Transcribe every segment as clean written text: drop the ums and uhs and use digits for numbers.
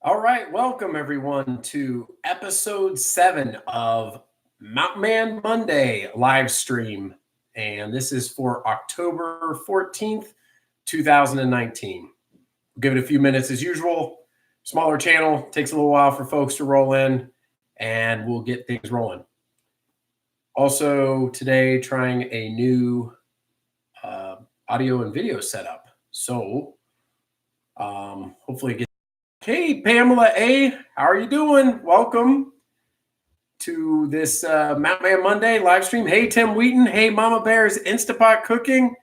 All right, welcome everyone to episode 7 of Mountain Man Monday live stream. And this is for October 14th, 2019. We'll give it a few minutes as usual. Smaller channel, takes a little while for folks to roll in, and we'll get things rolling. Also, today, trying a new audio and video setup. So, hopefully, it gets. Hey, Pamela A., how are you doing? Welcome to this Mountain Man Monday live stream. Hey, Tim Wheaton. Hey, Mama Bear's Instapot Cooking.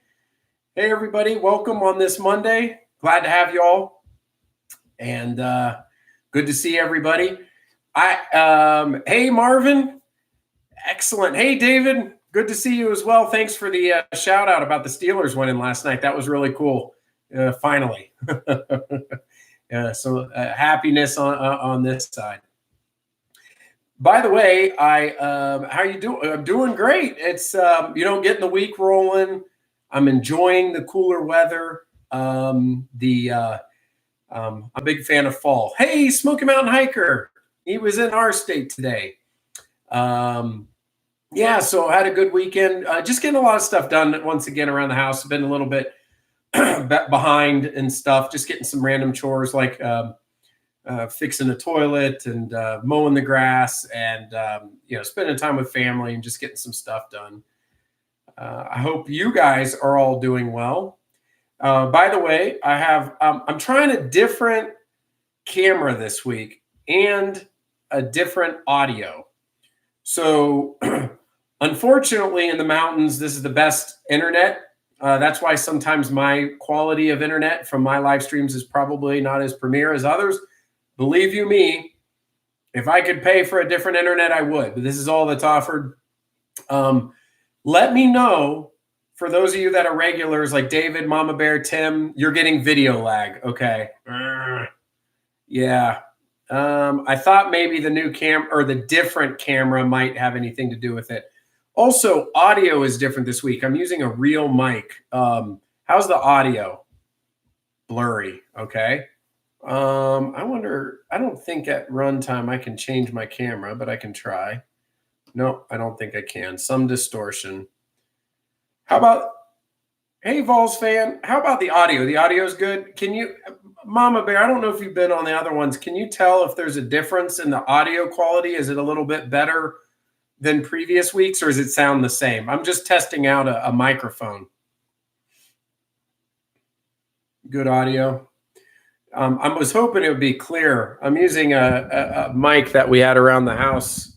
Hey, everybody. Welcome on this Monday. Glad to have you all. And good to see everybody. Hey, Marvin. Excellent. Hey, David. Good to see you as well. Thanks for the shout out about the Steelers winning last night. That was really cool. Finally. So happiness on this side. By the way, how you doing? I'm doing great. It's getting the week rolling. I'm enjoying the cooler weather. I'm a big fan of fall. Hey, Smoky Mountain Hiker. He was in our state today. So I had a good weekend. Just getting a lot of stuff done once again around the house. Been a little bit behind and stuff, just getting some random chores like fixing the toilet and mowing the grass and spending time with family and just getting some stuff done. I hope you guys are all doing well. By the way, I'm trying a different camera this week and a different audio. So unfortunately in the mountains, this is the best internet. That's why sometimes my quality of internet from my live streams is probably not as premier as others. Believe you me, if I could pay for a different internet, I would. But this is all that's offered. Let me know, for those of you that are regulars like David, Mama Bear, Tim, you're getting video lag. Okay. Yeah. I thought maybe the new or the different camera might have anything to do with it. Also, audio is different this week. I'm using a real mic. How's the audio? Blurry. Okay. I wonder, I don't think at runtime I can change my camera, but I can try. No, I don't think I can. Some distortion. How about, hey, Vols fan, how about the audio? The audio is good. Can you, Mama Bear, I don't know if you've been on the other ones. Can you tell if there's a difference in the audio quality? Is it a little bit better than previous weeks, or does it sound the same? I'm just testing out a microphone. Good audio. I was hoping it would be clear. I'm using a mic that we had around the house.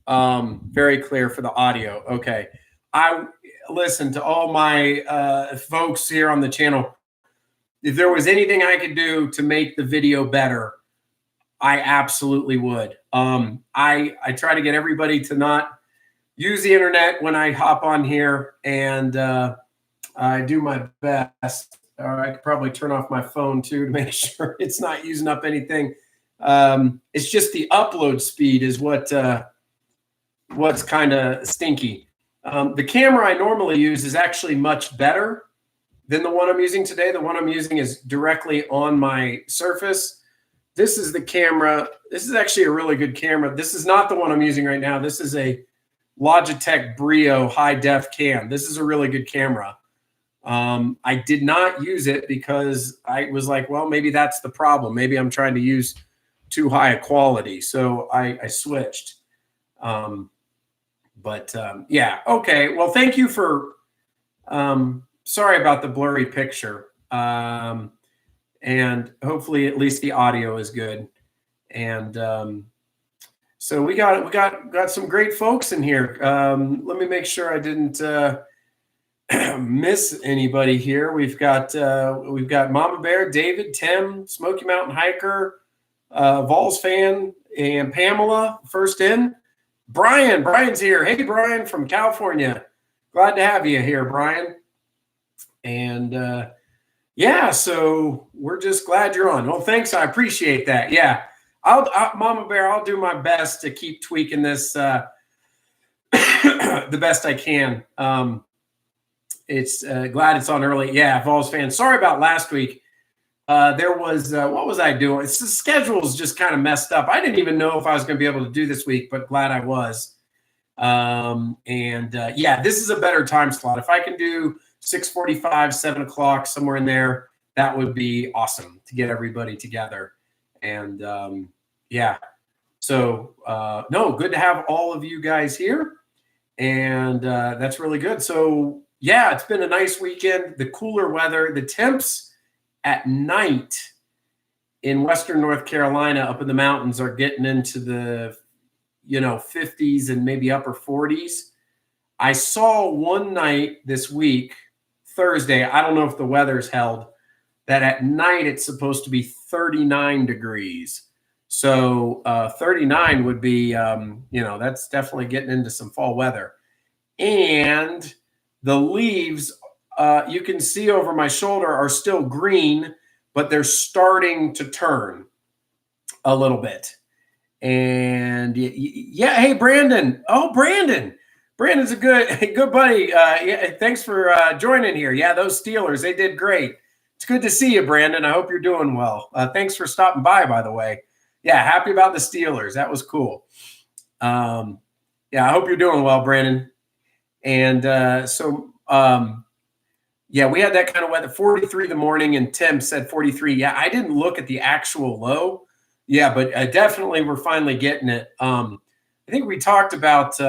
Very clear for the audio. Okay. I listen to all my folks here on the channel. If there was anything I could do to make the video better, I absolutely would. I try to get everybody to not use the internet when I hop on here, and I do my best. I could probably turn off my phone too to make sure it's not using up anything. It's just the upload speed is what's kind of stinky. The camera I normally use is actually much better than the one I'm using today. The one I'm using is directly on my Surface. This is the camera. This is actually a really good camera. This is not the one I'm using right now. This is a Logitech Brio high def cam. This is a really good camera. I did not use it because I was like, well, maybe that's the problem. Maybe I'm trying to use too high a quality. So I switched. Yeah. Okay. Well, thank you for, sorry about the blurry picture. And hopefully at least the audio is good. And, so we got some great folks in here. Let me make sure I didn't, miss anybody here. We've got Mama Bear, David, Tim, Smoky Mountain Hiker, Vols fan, and Pamela first in. Brian's here. Hey, Brian from California. Glad to have you here, Brian. And so we're just glad you're on. Well, thanks. I appreciate that. Yeah, Mama Bear, I'll do my best to keep tweaking this the best I can. It's glad it's on early. Yeah, Vols fans. Sorry about last week. there was what was I doing? It's the schedule's just kind of messed up. I didn't even know if I was going to be able to do this week, but glad I was. Yeah, this is a better time slot. If I can do 6:45, 7 o'clock, somewhere in there, that would be awesome to get everybody together. And yeah, so no, good to have all of you guys here. And that's really good. So yeah, it's been a nice weekend. The cooler weather, the temps at night in Western North Carolina up in the mountains are getting into the 50s and maybe upper 40s. I saw one night this week, Thursday, I don't know if the weather's held, that at night it's supposed to be 39 degrees. So 39 would be, that's definitely getting into some fall weather. And the leaves, you can see over my shoulder, are still green, but they're starting to turn a little bit. And yeah, hey, Brandon. Oh, Brandon's a good buddy. Yeah, thanks for joining here. Yeah, those Steelers, they did great. It's good to see you, Brandon. I hope you're doing well. Thanks for stopping by the way. Yeah, happy about the Steelers. That was cool. Yeah, I hope you're doing well, Brandon. And yeah, we had that kind of weather, 43 in the morning, and Tim said 43. Yeah, I didn't look at the actual low. Yeah, but definitely we're finally getting it. I think we talked about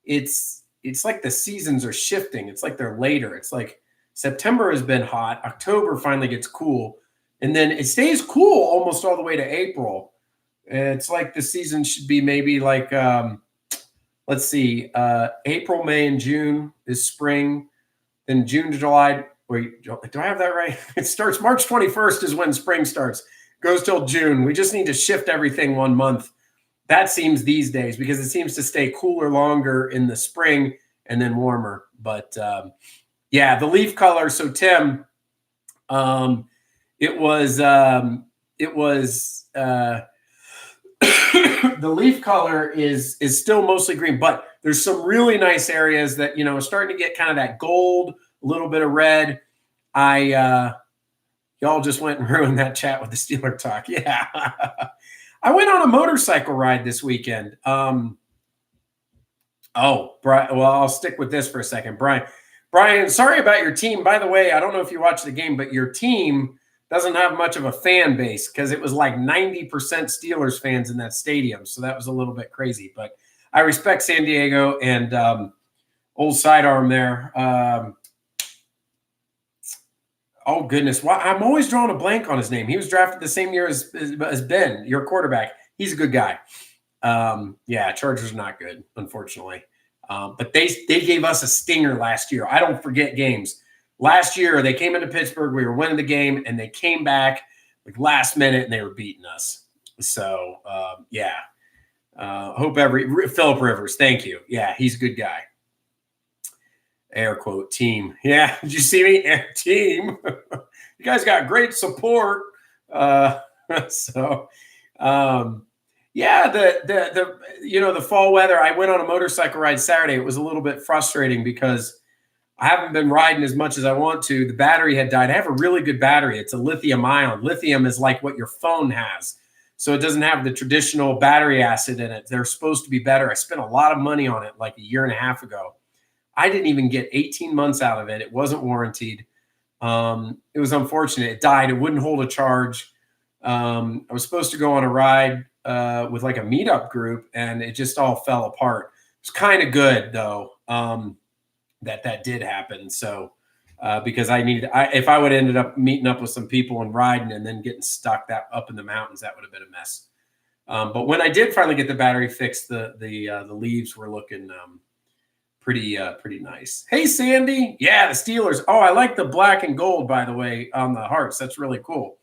it's like the seasons are shifting. It's like they're later. It's like September has been hot. October finally gets cool. And then it stays cool almost all the way to April. It's like the season should be maybe like, let's see, April, May, and June is spring. Then June to July. Wait, do I have that right? It starts March 21st is when spring starts. Goes till June. We just need to shift everything 1 month. That seems these days because it seems to stay cooler longer in the spring and then warmer. But yeah, the leaf color. So Tim, it was the leaf color is still mostly green, but there's some really nice areas that, starting to get kind of that gold, a little bit of red. Y'all just went and ruined that chat with the Steeler talk. Yeah. I went on a motorcycle ride this weekend. Brian, well, I'll stick with this for a second. Brian, sorry about your team. By the way, I don't know if you watched the game, but your team doesn't have much of a fan base because it was like 90% Steelers fans in that stadium. So that was a little bit crazy. But I respect San Diego and old sidearm there. Oh, goodness. Well, I'm always drawing a blank on his name. He was drafted the same year as Ben, your quarterback. He's a good guy. Yeah, Chargers are not good, unfortunately. But they gave us a stinger last year. I don't forget games. Last year, they came into Pittsburgh. We were winning the game, and they came back like last minute, and they were beating us. So, yeah. Hope Phillip Rivers, thank you. Yeah, he's a good guy. Air quote team. Yeah, did you see me? Team. You guys got great support. Yeah, the fall weather. I went on a motorcycle ride Saturday. It was a little bit frustrating because I haven't been riding as much as I want to. The battery had died. I have a really good battery. It's a lithium ion. Lithium is like what your phone has. So it doesn't have the traditional battery acid in it. They're supposed to be better. I spent a lot of money on it like a year and a half ago. I didn't even get 18 months out of it. It wasn't warranted. It was unfortunate. It died. It wouldn't hold a charge. I was supposed to go on a ride with like a meetup group, and it just all fell apart. It's kind of good though that did happen. So because if I would have ended up meeting up with some people and riding and then getting stuck that up in the mountains, that would have been a mess. But when I did finally get the battery fixed, the leaves were looking pretty nice. Hey, Sandy. Yeah, the Steelers. Oh, I like the black and gold, by the way, on the hearts. That's really cool.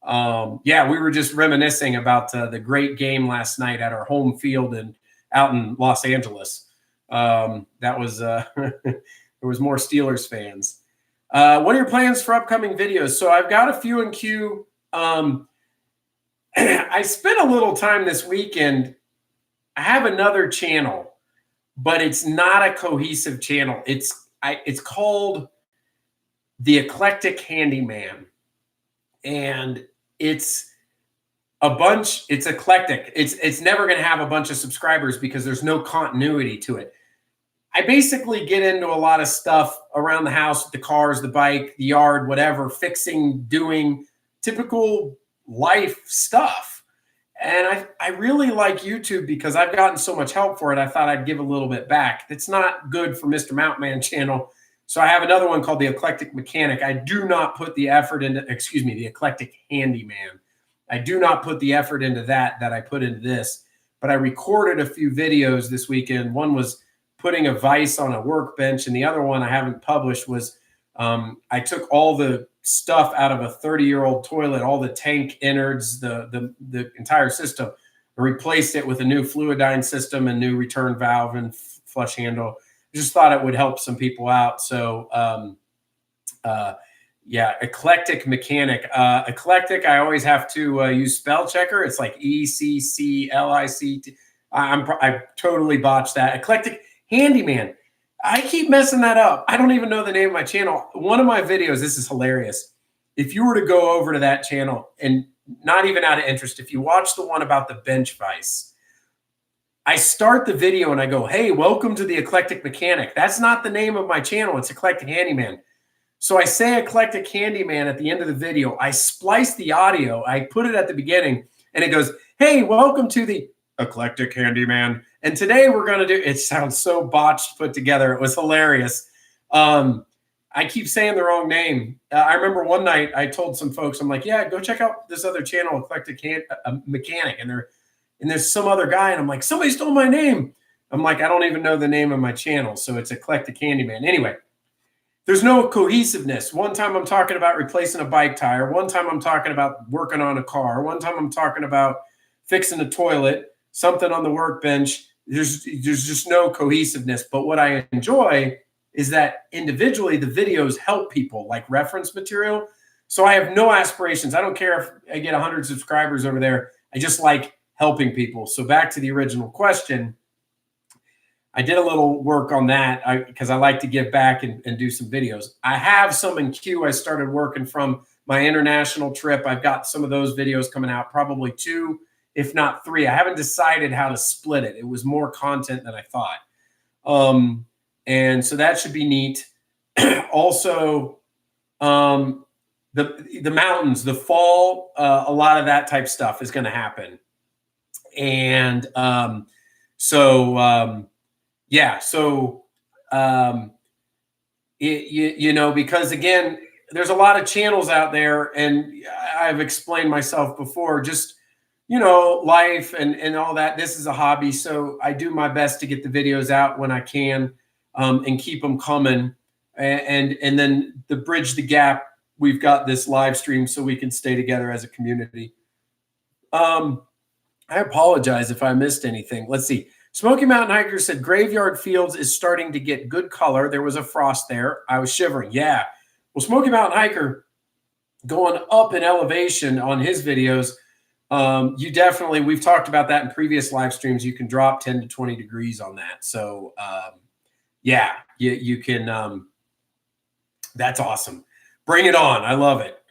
Yeah, we were just reminiscing about the great game last night at our home field out in Los Angeles. That was there was more Steelers fans. What are your plans for upcoming videos? So I've got a few in queue. I spent a little time this weekend. I have another channel, but it's not a cohesive channel. It's called The Eclectic Handyman. and it's a bunch. It's eclectic. It's never going to have a bunch of subscribers because there's no continuity to it. I basically get into a lot of stuff around the house, the cars, the bike, the yard, whatever, fixing, doing typical life stuff. And I really like YouTube because I've gotten so much help for it. I thought I'd give a little bit back. It's not good for Mr. Mountman channel. So I have another one called the Eclectic Mechanic. I do not put the effort into, the Eclectic Handyman. I do not put the effort into that I put into this. But I recorded a few videos this weekend. One was putting a vise on a workbench, and the other one I haven't published was I took all the stuff out of a 30-year-old toilet, all the tank innards, the entire system, and replaced it with a new fluidine system and new return valve and flush handle. I just thought it would help some people out. So yeah, Eclectic Mechanic. Eclectic, I always have to use spell checker. It's like ECCLICT. I totally botched that. Eclectic Handyman. I keep messing that up. I don't even know the name of my channel. One of my videos, this is hilarious. If you were to go over to that channel, and not even out of interest, if you watch the one about the bench vise, I start the video and I go, hey, welcome to the Eclectic Mechanic. That's not the name of my channel. It's Eclectic Handyman. So I say Eclectic Handyman at the end of the video. I splice the audio. I put it at the beginning, and it goes, hey, welcome to the Eclectic Handyman. And today we're going to do, it sounds so botched put together. It was hilarious. I keep saying the wrong name. I remember one night I told some folks, I'm like, yeah, go check out this other channel, Eclectic Mechanic. And there's some other guy, and I'm like, somebody stole my name. I'm like, I don't even know the name of my channel. So it's Eclectic Handyman. Anyway, there's no cohesiveness. One time I'm talking about replacing a bike tire. One time I'm talking about working on a car. One time I'm talking about fixing a toilet, something on the workbench. There's just no cohesiveness. But what I enjoy is that individually the videos help people, like reference material. So I have no aspirations. I don't care if I get 100 subscribers over there. I just like helping people. So back to the original question, I did a little work on that because I like to give back and do some videos. I have some in queue. I started working from my international trip. I've got some of those videos coming out, probably 2, if not 3. I haven't decided how to split it. It was more content than I thought. And so that should be neat. Also, the mountains, the fall, a lot of that type stuff is going to happen. And yeah, so you know, because again, there's a lot of channels out there, and I've explained myself before, just, you know, life and all that. This is a hobby, so I do my best to get the videos out when I can, and keep them coming. And then to bridge the gap, we've got this live stream so we can stay together as a community. I apologize if I missed anything. Let's see. Smoky Mountain Hiker said Graveyard Fields is starting to get good color. There was a frost there. I was shivering. Yeah. Well, Smoky Mountain Hiker going up in elevation on his videos. You definitely, we've talked about that in previous live streams. You can drop 10 to 20 degrees on that. So yeah, you can, that's awesome. Bring it on. I love it.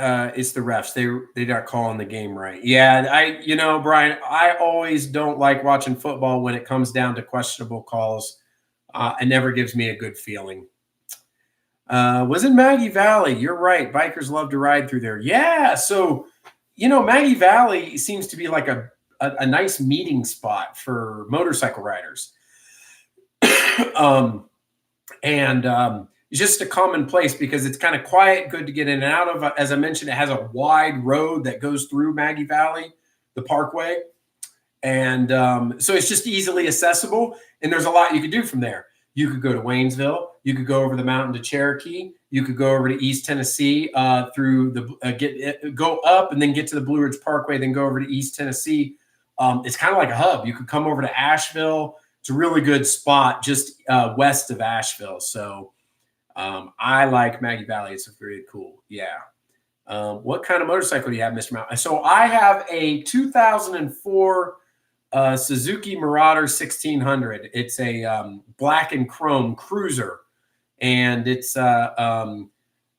It's the refs. They're not calling the game right. Yeah, you know, Brian, I always don't like watching football when it comes down to questionable calls. It never gives me a good feeling. Was in Maggie Valley. You're right. Bikers love to ride through there. Yeah. So, you know, Maggie Valley seems to be like a nice meeting spot for motorcycle riders. It's just a common place because it's kind of quiet, good to get in and out of. As I mentioned, it has a wide road that goes through Maggie Valley, the parkway. And so it's just easily accessible. And there's a lot you could do from there. You could go to Waynesville. You could go over the mountain to Cherokee. You could go over to East Tennessee through the go up and then get to the Blue Ridge Parkway, then go over to East Tennessee. It's kind of like a hub. You could come over to Asheville. It's a really good spot just west of Asheville. So I like Maggie Valley. It's very cool. Yeah. What kind of motorcycle do you have, Mr. Mountain? So I have a 2004 Suzuki Marauder 1600. It's a black and chrome cruiser, and it's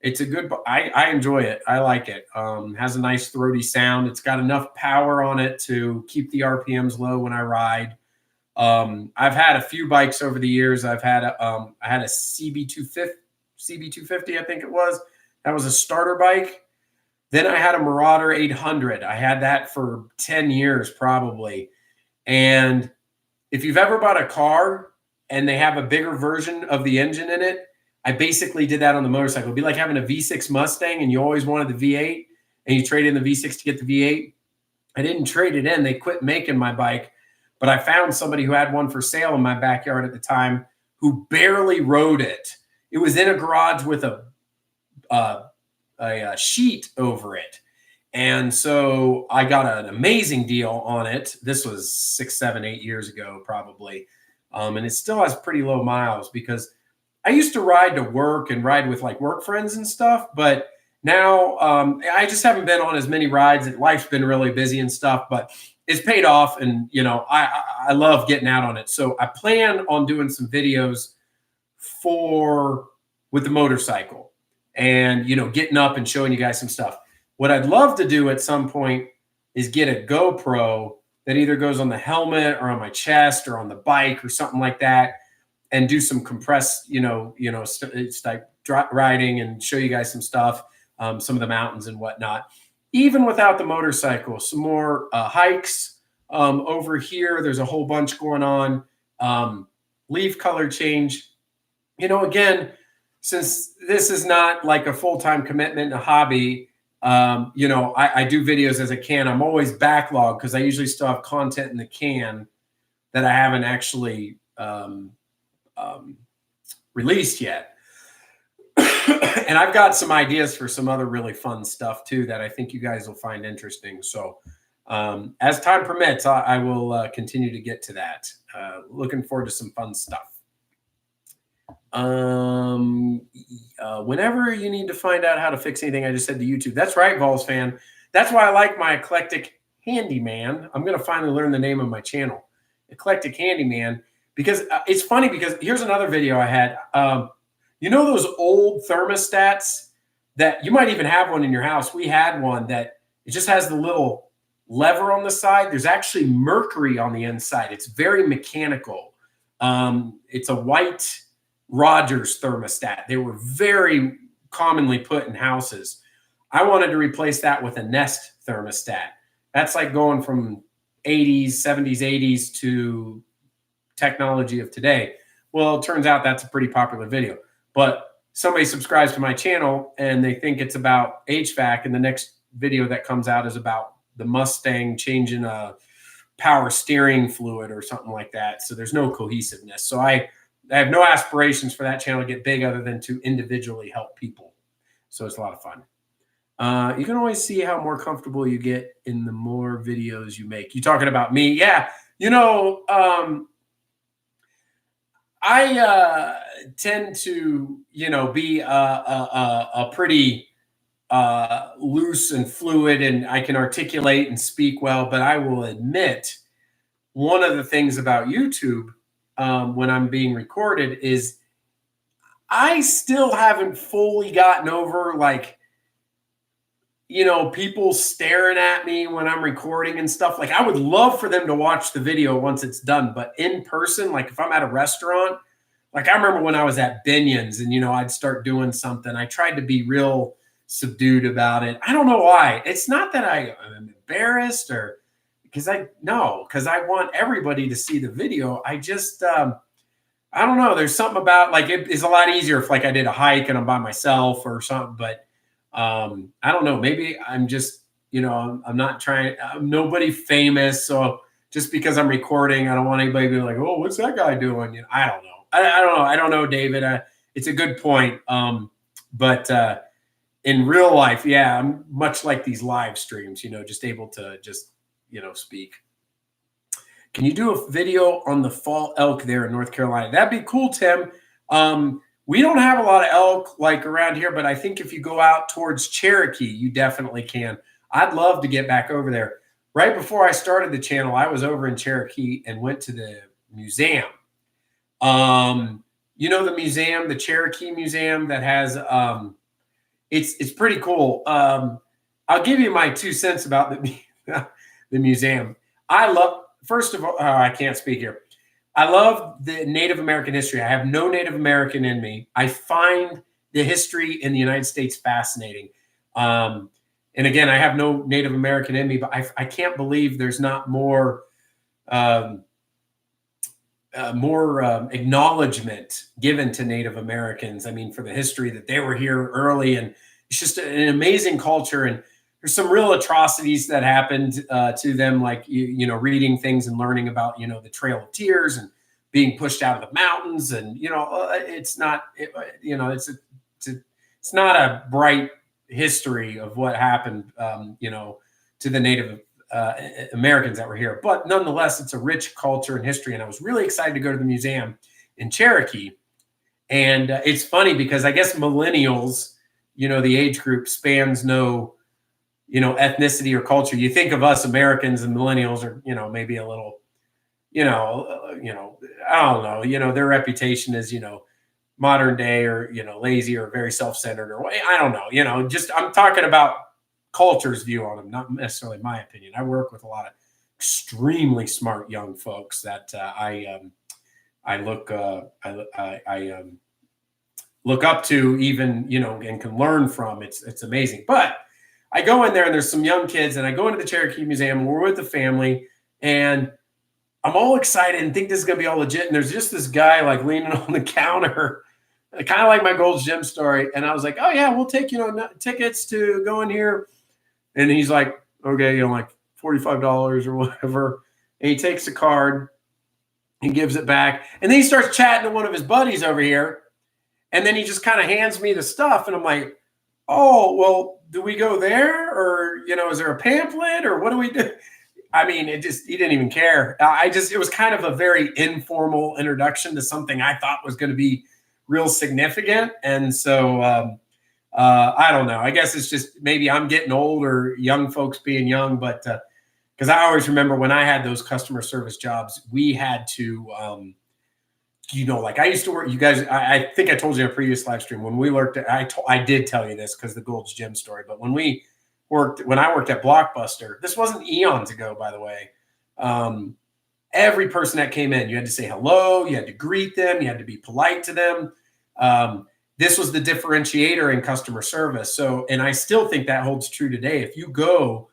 It's a good, I enjoy it. I like it. Has a nice throaty sound. It's got enough power on it to keep the RPMs low when I ride. I've had a few bikes over the years. I had a CB250, I think it was. That was a starter bike. Then I had a Marauder 800. I had that for 10 years probably. And if you've ever bought a car and they have a bigger version of the engine in it, I basically did that on the motorcycle. It'd be like having a V6 Mustang and you always wanted the V8 and you trade in the V6 to get the V8. I didn't trade it in. They quit making my bike, but I found somebody who had one for sale in my backyard at the time who barely rode it. It was in a garage with a sheet over it. And so I got an amazing deal on it. This was 6, 7, 8 years ago, probably. And it still has pretty low miles because I used to ride to work and ride with like work friends and stuff. But now I just haven't been on as many rides. Life's been really busy and stuff, but it's paid off. And, you know, I love getting out on it. So I plan on doing some videos with the motorcycle and, you know, getting up and showing you guys some stuff. What I'd love to do at some point is get a GoPro that either goes on the helmet or on my chest or on the bike or something like that, and do some compressed, it's like riding and show you guys some stuff, some of the mountains and whatnot. Even without the motorcycle, some more hikes over here. There's a whole bunch going on. Leaf color change. You know, again, since this is not like a full-time commitment and a hobby, I do videos as I can. I'm always backlogged because I usually still have content in the can that I haven't actually released yet. And I've got some ideas for some other really fun stuff too that I think you guys will find interesting. So as time permits, I will continue to get to that. Looking forward to some fun stuff. Whenever you need to find out how to fix anything, I just said to YouTube. That's right, Vols fan. That's why I like my Eclectic Handyman. I'm going to finally learn the name of my channel, Eclectic Handyman, because it's funny because here's another video I had. You know those old thermostats that you might even have one in your house? We had one that it just has the little lever on the side. There's actually mercury on the inside. It's very mechanical. It's a white Rogers thermostat. They were very commonly put in houses. I wanted to replace that with a Nest thermostat. That's like going from 80s, 70s, 80s to technology of today. Well, it turns out that's a pretty popular video. But somebody subscribes to my channel and they think it's about HVAC, and the next video that comes out is about the Mustang changing a power steering fluid or something like that. So there's no cohesiveness. So I have no aspirations for that channel to get big other than to individually help people. So it's a lot of fun. You can always see how more comfortable you get in the more videos you make. You talking about me? Yeah. You know, I tend to, be a pretty loose and fluid, and I can articulate and speak well. But I will admit, one of the things about YouTube when I'm being recorded is I still haven't fully gotten over, like, people staring at me when I'm recording and stuff. Like, I would love for them to watch the video once it's done, but in person, like if I'm at a restaurant, like I remember when I was at Binion's and, I'd start doing something, I tried to be real subdued about it. I don't know why. It's not that I'm embarrassed or because I want everybody to see the video. I just, I don't know. There's something about, like, it is a lot easier if like I did a hike and I'm by myself or something, but I don't know. Maybe I'm just, I'm not trying, I'm nobody famous. So just because I'm recording, I don't want anybody to be like, oh, what's that guy doing? I don't know. I don't know, David. It's a good point. But in real life, yeah, I'm much like these live streams, just able to just, speak. Can you do a video on the fall elk there in North Carolina? That'd be cool, Tim. We don't have a lot of elk like around here, but I think if you go out towards Cherokee, you definitely can. I'd love to get back over there. Right before I started the channel, I was over in Cherokee and went to the museum. The museum, the Cherokee Museum that has, it's pretty cool. I'll give you my 2 cents about the museum. I love, first of all, I can't speak here. I love the Native American history. I have no Native American in me. I find the history in the United States fascinating. And again, I have no Native American in me, but I can't believe there's not more acknowledgement given to Native Americans. I mean, for the history that they were here early, and it's just an amazing culture. And there's some real atrocities that happened to them, like you know, reading things and learning about, you know, the Trail of Tears and being pushed out of the mountains, and you know, it's not, you know, it's not a bright history of what happened, you know, to the Native Americans that were here. But nonetheless, it's a rich culture and history. And I was really excited to go to the museum in Cherokee. And it's funny because I guess millennials, you know, the age group spans no, you know, ethnicity or culture. You think of us Americans, and millennials are, you know, maybe a little, you know, I don't know, you know, their reputation is, you know, modern day, or, you know, lazy, or very self-centered, or I don't know, you know, just, I'm talking about culture's view on them, not necessarily my opinion. I work with a lot of extremely smart young folks that I look up to, even, you know, and can learn from. It's amazing. But I go in there and there's some young kids, and I go into the Cherokee Museum, and we're with the family, and I'm all excited and think this is gonna be all legit. And there's just this guy like leaning on the counter, kind of like my Gold's Gym story. And I was like, oh yeah, we'll take, you know, tickets to go in here. And he's like, okay, you know, like $45 or whatever. And he takes the card and gives it back. And then he starts chatting to one of his buddies over here. And then he just kind of hands me the stuff. And I'm like, oh, well, do we go there? Or, you know, is there a pamphlet, or what do we do? I mean, he didn't even care. It was kind of a very informal introduction to something I thought was going to be real significant. And so, I don't know. I guess it's just maybe I'm getting old, or young folks being young, but because I always remember when I had those customer service jobs, we had to, you know, like I used to work. You guys, I think I told you in a previous live stream when we worked. I did tell you this because the Gold's Gym story. But when I worked at Blockbuster, this wasn't eons ago, by the way. Every person that came in, you had to say hello, you had to greet them, you had to be polite to them. This was the differentiator in customer service. So, and I still think that holds true today. If you go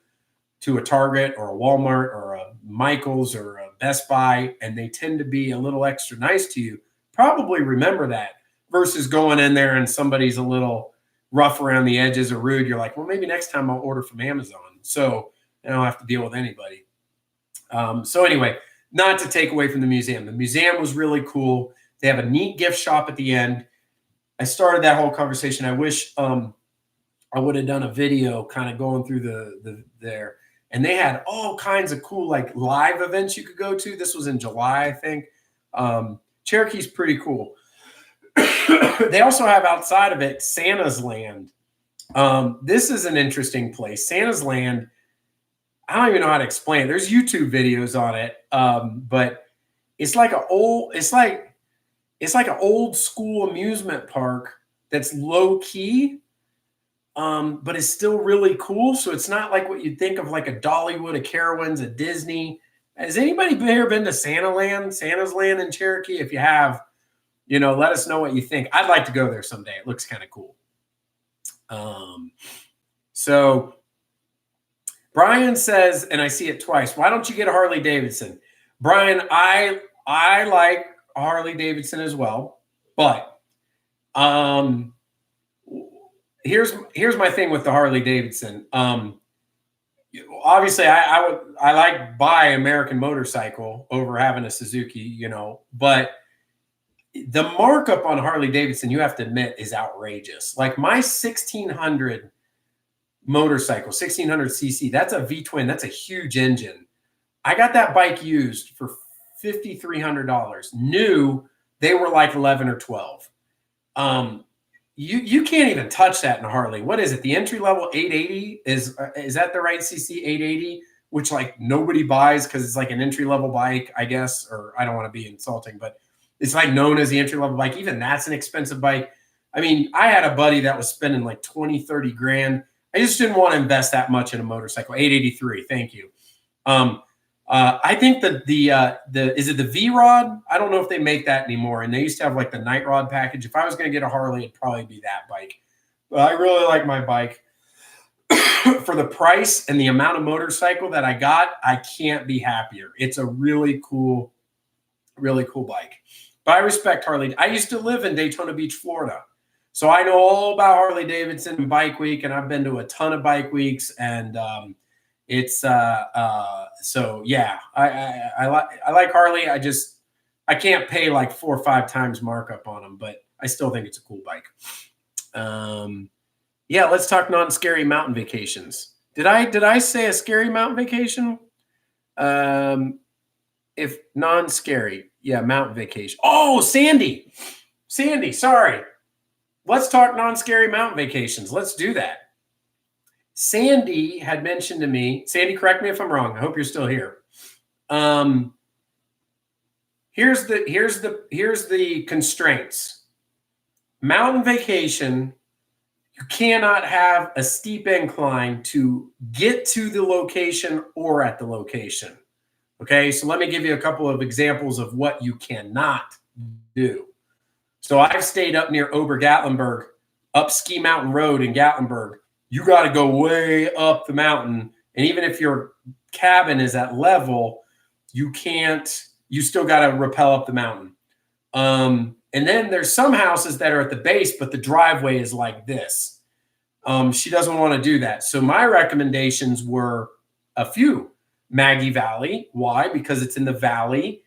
to a Target or a Walmart or a Michael's or a Best Buy, and they tend to be a little extra nice to you, probably remember that, versus going in there and somebody's a little rough around the edges or rude. You're like, well, maybe next time I'll order from Amazon, so I don't have to deal with anybody. So anyway, not to take away from the museum. The museum was really cool. They have a neat gift shop at the end. I started that whole conversation. I wish I would have done a video kind of going through the there. And they had all kinds of cool like live events you could go to. This was in July, I think. Cherokee's pretty cool. They also have outside of it Santa's Land. This is an interesting place. Santa's Land, I don't even know how to explain it. There's YouTube videos on it, but it's like an old school amusement park that's low key, but it's still really cool. So it's not like what you'd think of like a Dollywood, a Carowinds, a Disney. Has anybody here been to Santa's Land in Cherokee? If you have, you know, let us know what you think. I'd like to go there someday. It looks kind of cool. So Brian says, and I see it twice, why don't you get a Harley Davidson? Brian, I like a Harley Davidson as well, but here's my thing with the Harley Davidson. Obviously I like buy American motorcycle over having a Suzuki, you know, but the markup on Harley Davidson, you have to admit, is outrageous. Like my 1600 motorcycle, 1600 cc, that's a V-twin. That's a huge engine. I got that bike used for $5,300. New, they were like 11 or 12. You can't even touch that in a Harley. What is it? The entry level 880 is that the right CC 880? Which like nobody buys because it's like an entry level bike, I guess. Or I don't want to be insulting, but it's like known as the entry level bike. Even that's an expensive bike. I mean, I had a buddy that was spending like 20, 30 grand. I just didn't want to invest that much in a motorcycle. 883. Thank you. I think that the is it the V Rod? I don't know if they make that anymore. And they used to have like the Night Rod package. If I was going to get a Harley, it'd probably be that bike. But I really like my bike. For the price and the amount of motorcycle that I got, I can't be happier. It's a really cool bike. But I respect Harley. I used to live in Daytona Beach, Florida. So I know all about Harley Davidson and Bike Week, and I've been to a ton of bike weeks. And so yeah, I like Harley. I can't pay like 4 or 5 times markup on them, but I still think it's a cool bike. Yeah, let's talk non-scary mountain vacations. Did I say a scary mountain vacation? If non-scary, yeah, mountain vacation. Oh, Sandy, sorry. Let's talk non-scary mountain vacations. Let's do that. Sandy had mentioned to me, Sandy, correct me if I'm wrong. I hope you're still here. Here's the constraints. Mountain vacation, you cannot have a steep incline to get to the location or at the location. Okay, so let me give you a couple of examples of what you cannot do. So I've stayed up near Ober-Gatlinburg, up Ski Mountain Road in Gatlinburg. You got to go way up the mountain. And even if your cabin is at level, you still got to rappel up the mountain. And then there's some houses that are at the base, but the driveway is like this. She doesn't want to do that. So my recommendations were a few. Maggie Valley. Why? Because it's in the valley,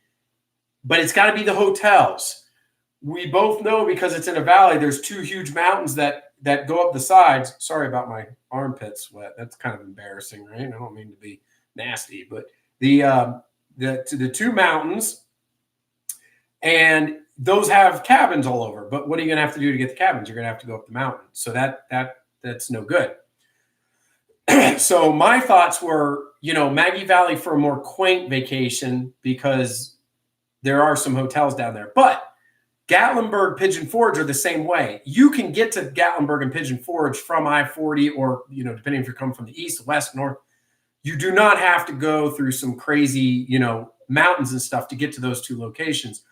but it's got to be the hotels. We both know because it's in a valley, there's 2 huge mountains that go up the sides. Sorry about my armpit sweat. That's kind of embarrassing, right? I don't mean to be nasty, but the 2 mountains, and those have cabins all over. But what are you going to have to do to get the cabins? You're going to have to go up the mountain. So that's no good. So my thoughts were, Maggie Valley for a more quaint vacation because there are some hotels down there. But Gatlinburg, Pigeon Forge are the same way. You can get to Gatlinburg and Pigeon Forge from I-40 or, depending if you're coming from the east, west, north. You do not have to go through some crazy, mountains and stuff to get to those 2 locations.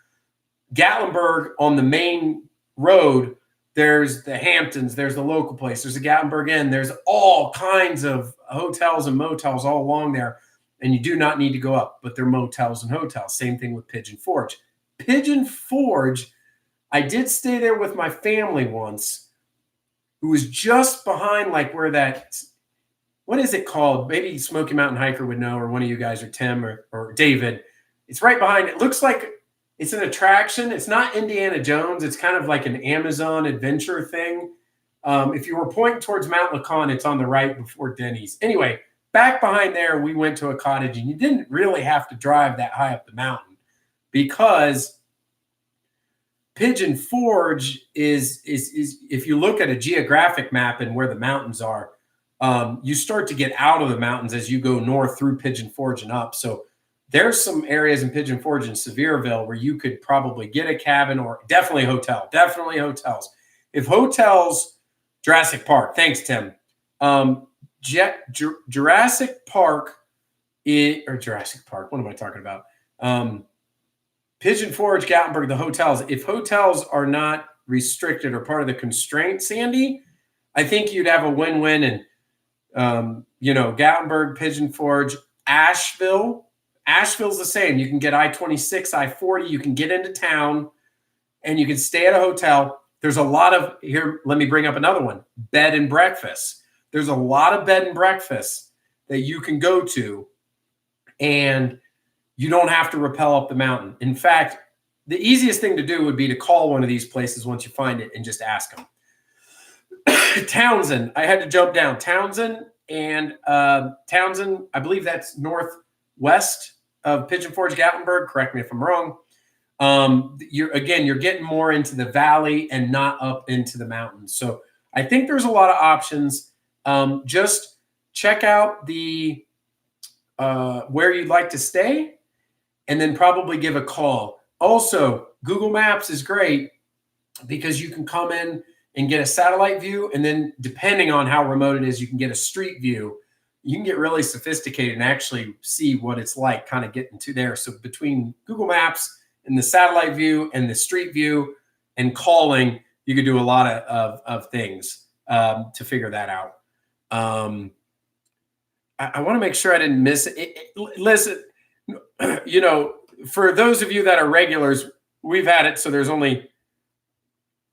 Gatlinburg on the main road, there's the Hamptons, there's the local place, there's the Gatlinburg Inn, there's all kinds of hotels and motels all along there, and you do not need to go up, but they're motels and hotels. Same thing with Pigeon Forge. Pigeon Forge, I did stay there with my family once, who was just behind like where that, what is it called? Maybe Smoky Mountain Hiker would know, or one of you guys, or Tim or David. It's right behind, it looks like it's an attraction. It's not Indiana Jones. It's kind of like an Amazon adventure thing. If you were pointing towards Mount Lacan, it's on the right before Denny's. Anyway, back behind there, we went to a cottage, and you didn't really have to drive that high up the mountain because Pigeon Forge is if you look at a geographic map and where the mountains are, you start to get out of the mountains as you go north through Pigeon Forge and up. So there's some areas in Pigeon Forge and Sevierville where you could probably get a cabin or definitely hotels. If hotels, Jurassic Park. Thanks, Tim. Jurassic Park, what am I talking about? Pigeon Forge, Gatlinburg, the hotels. If hotels are not restricted or part of the constraint, Sandy, I think you'd have a win-win. And, Gatlinburg, Pigeon Forge, Asheville's the same. You can get I-26, I-40. You can get into town, and you can stay at a hotel. There's a lot of, here, let me bring up another one, bed and breakfast. There's a lot of bed and breakfast that you can go to, and you don't have to rappel up the mountain. In fact, the easiest thing to do would be to call one of these places once you find it and just ask them. Townsend, I had to jump down. Townsend, I believe that's northwest of Pigeon Forge, Gatlinburg. Correct me if I'm wrong. You're getting more into the valley and not up into the mountains. So I think there's a lot of options. Just check out the where you'd like to stay, and then probably give a call. Also, Google Maps is great because you can come in and get a satellite view. And then depending on how remote it is, you can get a street view. You can get really sophisticated and actually see what it's like kind of getting to there. So between Google Maps and the satellite view and the street view and calling, you could do a lot of things to figure that out. I want to make sure I didn't miss it. Listen, you know, for those of you that are regulars, we've had it. So there's only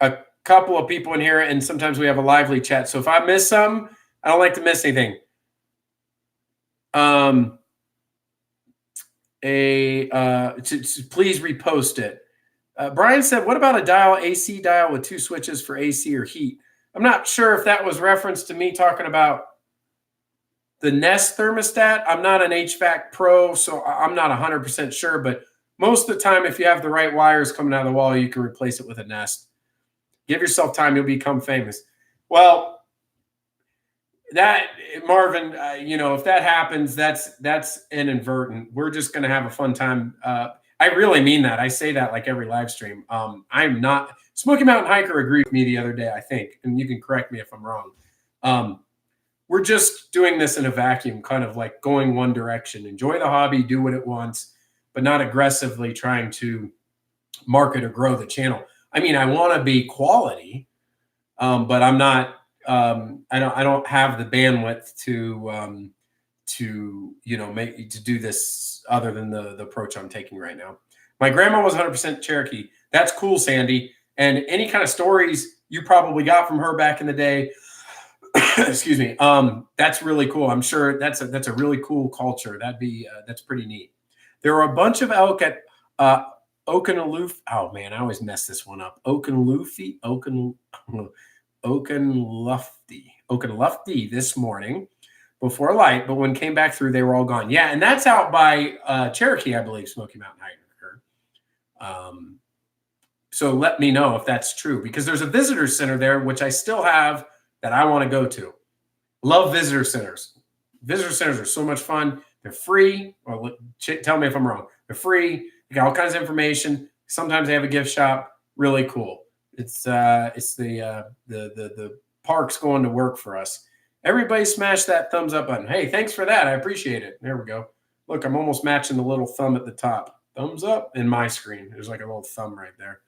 a couple of people in here, and sometimes we have a lively chat. So if I miss some, I don't like to miss anything. Please repost it. Brian said, what about a dial, AC dial with 2 switches for AC or heat? I'm not sure if that was reference to me talking about the Nest thermostat. I'm not an HVAC pro, so I'm not 100% sure, but most of the time, if you have the right wires coming out of the wall, you can replace it with a Nest. Give yourself time, you'll become famous. Well, that, Marvin, you know, if that happens, that's inadvertent. We're just going to have a fun time. I really mean that. I say that like every live stream. I'm not. Smoky Mountain Hiker agreed with me the other day, I think, and you can correct me if I'm wrong. We're just doing this in a vacuum, kind of like going one direction. Enjoy the hobby, do what it wants, but not aggressively trying to market or grow the channel. I mean, I want to be quality, but I'm not. I don't have the bandwidth to you know to do this other than the approach I'm taking right now. My grandma was 100% Cherokee. That's cool, Sandy. And any kind of stories you probably got from her back in the day, excuse me. That's really cool. I'm sure that's a really cool culture. That's pretty neat. There are a bunch of elk at Okanaloof. Oh man, I always mess this one up. Okanaloofi, Okanlufty this morning before light, but when came back through, they were all gone. Yeah, and that's out by Cherokee, I believe, Smoky Mountain Hiker. So let me know if that's true, because there's a visitor center there, which I still have that I want to go to. Love visitor centers. Visitor centers are so much fun. They're free. Well, tell me if I'm wrong. They're free. You got all kinds of information. Sometimes they have a gift shop. Really cool. It's the parks going to work for us. Everybody smash that thumbs up button. Hey, thanks for that. I appreciate it. There we go. Look, I'm almost matching the little thumb at the top. Thumbs up in my screen. There's like a little thumb right there.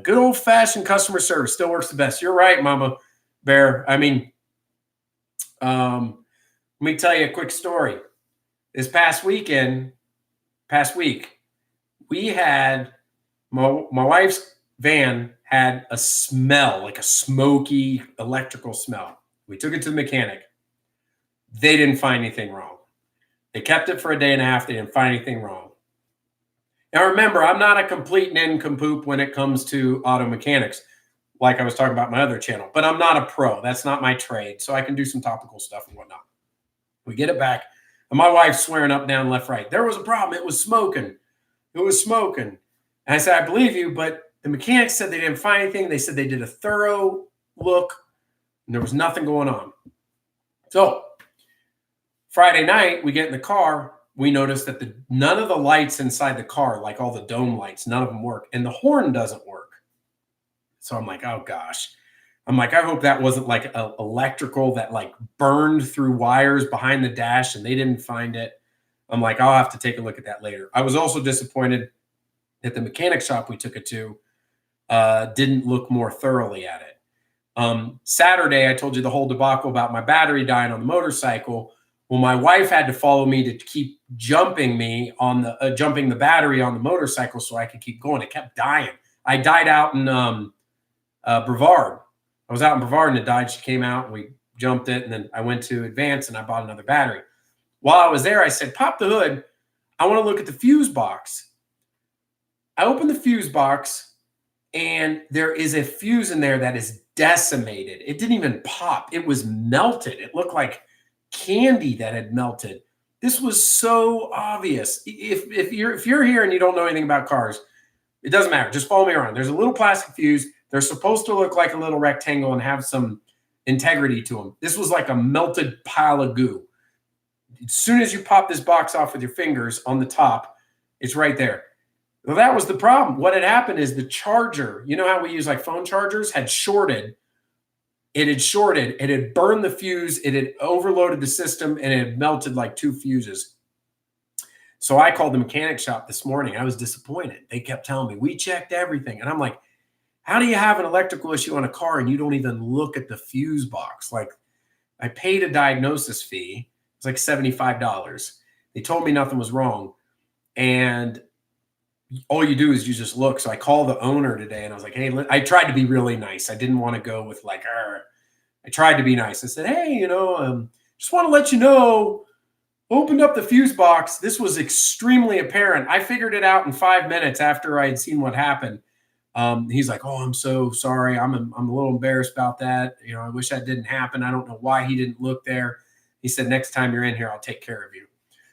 Good old-fashioned customer service still works the best. You're right, Mama Bear. I mean, let me tell you a quick story. This past week, we had my wife's van had a smell, like a smoky electrical smell. We took it to the mechanic. They didn't find anything wrong. They kept it for a day and a half. They didn't find anything wrong. Now, remember, I'm not a complete nincompoop when it comes to auto mechanics, like I was talking about my other channel, but I'm not a pro. That's not my trade, so I can do some topical stuff and whatnot. We get it back, and my wife's swearing up, down, left, right. There was a problem. It was smoking. It was smoking. And I said, I believe you, but the mechanics said they didn't find anything. They said they did a thorough look, and there was nothing going on. So Friday night, we get in the car. We noticed that none of the lights inside the car, like all the dome lights, none of them work. And the horn doesn't work. So I'm like, oh, gosh. I'm like, I hope that wasn't like electrical that like burned through wires behind the dash and they didn't find it. I'm like, I'll have to take a look at that later. I was also disappointed that the mechanic shop we took it to didn't look more thoroughly at it. Saturday, I told you the whole debacle about my battery dying on the motorcycle. Well, my wife had to follow me to keep jumping the battery on the motorcycle so I could keep going. It kept dying. I died out in Brevard. I was out in Brevard and it died. She came out and we jumped it. And then I went to Advance and I bought another battery. While I was there, I said, pop the hood. I want to look at the fuse box. I opened the fuse box and there is a fuse in there that is decimated. It didn't even pop. It was melted. It looked like candy that had melted. This was so obvious. If you're here and you don't know anything about cars, it doesn't matter. Just follow me around. There's a little plastic fuse. They're supposed to look like a little rectangle and have some integrity to them. This was like a melted pile of goo. As soon as you pop this box off with your fingers on the top, it's right there. Well, that was the problem. What had happened is the charger, you know how we use like phone chargers, had shorted. It had shorted. It had burned the fuse. It had overloaded the system, and it had melted like 2 fuses. So I called the mechanic shop this morning. I was disappointed. They kept telling me, we checked everything. And I'm like, how do you have an electrical issue on a car and you don't even look at the fuse box? Like, I paid a diagnosis fee. It's like $75. They told me nothing was wrong. And all you do is you just look. So I called the owner today and I was like, hey, I tried to be really nice. I didn't want to go with like, I tried to be nice. I said, hey, just want to let you know, opened up the fuse box. This was extremely apparent. I figured it out in 5 minutes after I had seen what happened. He's like, oh, I'm so sorry. I'm a little embarrassed about that. I wish that didn't happen. I don't know why he didn't look there. He said, next time you're in here, I'll take care of you.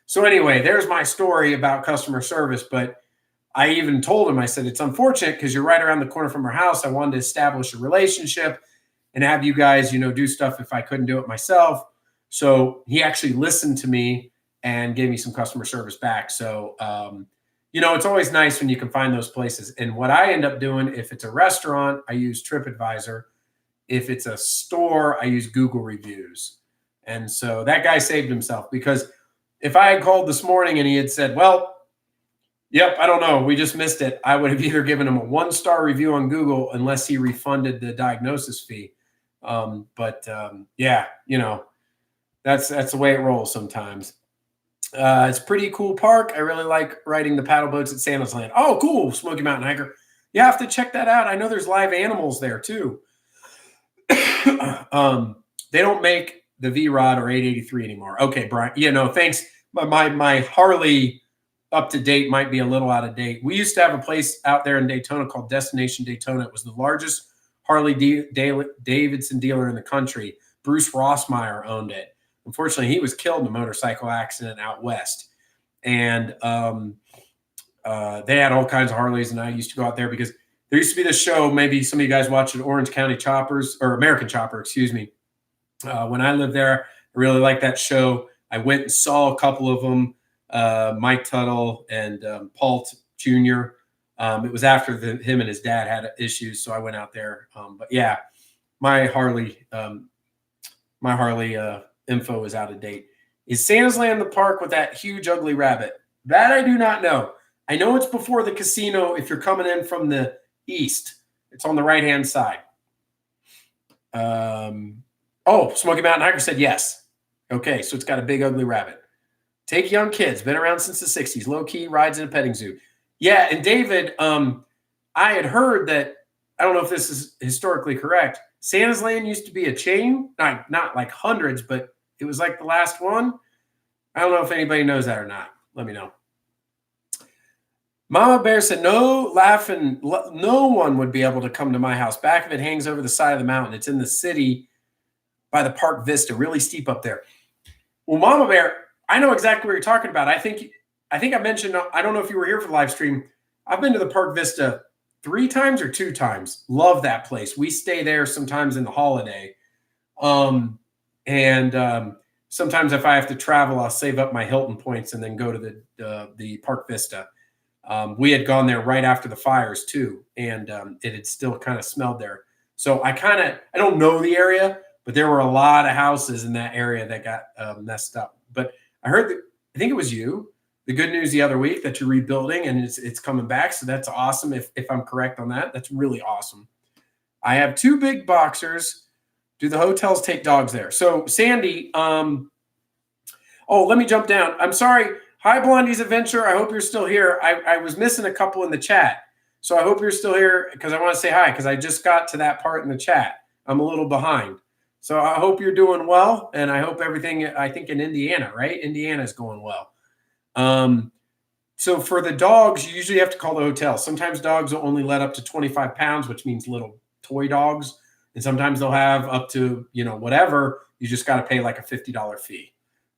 So anyway, there's my story about customer service. But I even told him, I said, it's unfortunate because you're right around the corner from our house. I wanted to establish a relationship and have you guys, do stuff if I couldn't do it myself. So he actually listened to me and gave me some customer service back. So, it's always nice when you can find those places. And what I end up doing, if it's a restaurant, I use TripAdvisor. If it's a store, I use Google reviews. And so that guy saved himself, because if I had called this morning and he had said, well, yep, I don't know, we just missed it, I would have either given him a 1-star review on Google unless he refunded the diagnosis fee. Yeah, that's the way it rolls sometimes. It's a pretty cool park. I really like riding the paddle boats at Santa's Land. Oh, cool, Smoky Mountain Hiker. You have to check that out. I know there's live animals there too. They don't make the V-Rod or 883 anymore. Okay, Brian. Thanks. My Harley up to date might be a little out of date. We used to have a place out there in Daytona called Destination Daytona. It was the largest Harley Davidson dealer in the country. Bruce Rossmeyer owned it. Unfortunately, he was killed in a motorcycle accident out west. And they had all kinds of Harleys, and I used to go out there because there used to be this show, maybe some of you guys watched it, Orange County Choppers, or American Chopper, excuse me. When I lived there, I really liked that show. I went and saw a couple of them, Mike Tuttle and Paul Jr. It was after him and his dad had issues, so I went out there. But yeah, my Harley info is out of date. Is Santa's Land the park with that huge ugly rabbit? That I do not know. I know it's before the casino. If you're coming in from the east, it's on the right-hand side. Smoky Mountain Hiker said yes. Okay, so it's got a big ugly rabbit. Take young kids. Been around since the 60s. Low-key rides in a petting zoo. Yeah, and David, I had heard that, I don't know if this is historically correct, Santa's Land used to be a chain. Not like hundreds, but it was like the last one. I don't know if anybody knows that or not. Let me know. Mama Bear said, no one would be able to come to my house. Back of it hangs over the side of the mountain. It's in the city by the Park Vista, really steep up there. Well, Mama Bear, I know exactly what you're talking about. I think I mentioned, I don't know if you were here for the live stream. I've been to the Park Vista 3 times or 2 times. Love that place. We stay there sometimes in the holiday. Sometimes if I have to travel, I'll save up my Hilton points and then go to the Park Vista. We had gone there right after the fires too, and it had still kind of smelled there. So I don't know the area, but there were a lot of houses in that area that got messed up. But I heard I think it was you, the good news the other week that you're rebuilding and it's coming back. So that's awesome. If I'm correct on that, that's really awesome. I have 2 big boxers. Do the hotels take dogs there? So Sandy, let me jump down. I'm sorry. Hi, Blondie's Adventure. I hope you're still here. I was missing a couple in the chat. So I hope you're still here because I want to say hi because I just got to that part in the chat. I'm a little behind. So I hope you're doing well. And I hope everything, I think in Indiana, right? Indiana is going well. So for the dogs, you usually have to call the hotel. Sometimes dogs will only let up to 25 pounds, which means little toy dogs. And sometimes they'll have up to, whatever. You just got to pay like a $50 fee.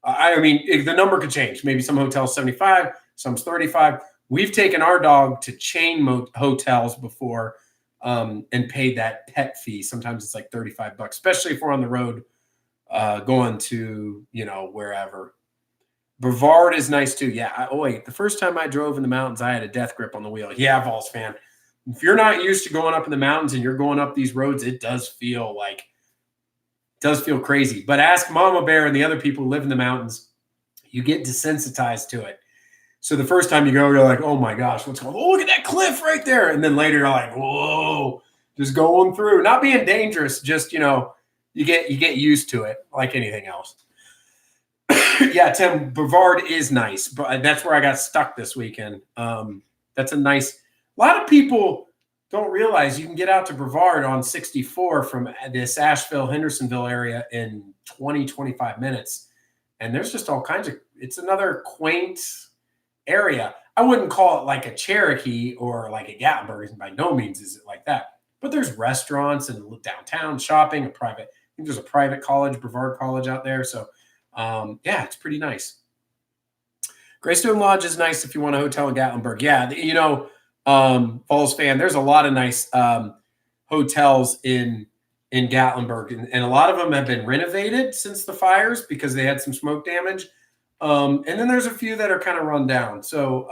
I mean, the number could change. Maybe some hotels 75, some's 35. We've taken our dog to chain hotels before and paid that pet fee. Sometimes it's like $35, especially if we're on the road going to, wherever. Brevard is nice too. Yeah. Oh wait, the first time I drove in the mountains, I had a death grip on the wheel. Yeah, Vols fan. If you're not used to going up in the mountains and you're going up these roads, it does feel crazy. But ask Mama Bear and the other people who live in the mountains, you get desensitized to it. So the first time you go, you're like, oh my gosh, what's going on? Oh, look at that cliff right there. And then later you're like, whoa, just going through. Not being dangerous, just you get used to it like anything else. Yeah, Tim, Brevard is nice, but that's where I got stuck this weekend. That's a lot of people don't realize you can get out to Brevard on 64 from this Asheville, Hendersonville area in 20, 25 minutes. And there's just all kinds of, it's another quaint area. I wouldn't call it like a Cherokee or like a Gatlinburg. By no means is it like that. But there's restaurants and downtown shopping, I think there's a private college, Brevard College out there. So yeah, it's pretty nice. Greystone Lodge is nice if you want a hotel in Gatlinburg. Yeah, Falls fan, there's a lot of nice hotels in Gatlinburg, and a lot of them have been renovated since the fires because they had some smoke damage. And then there's a few that are kind of run down. So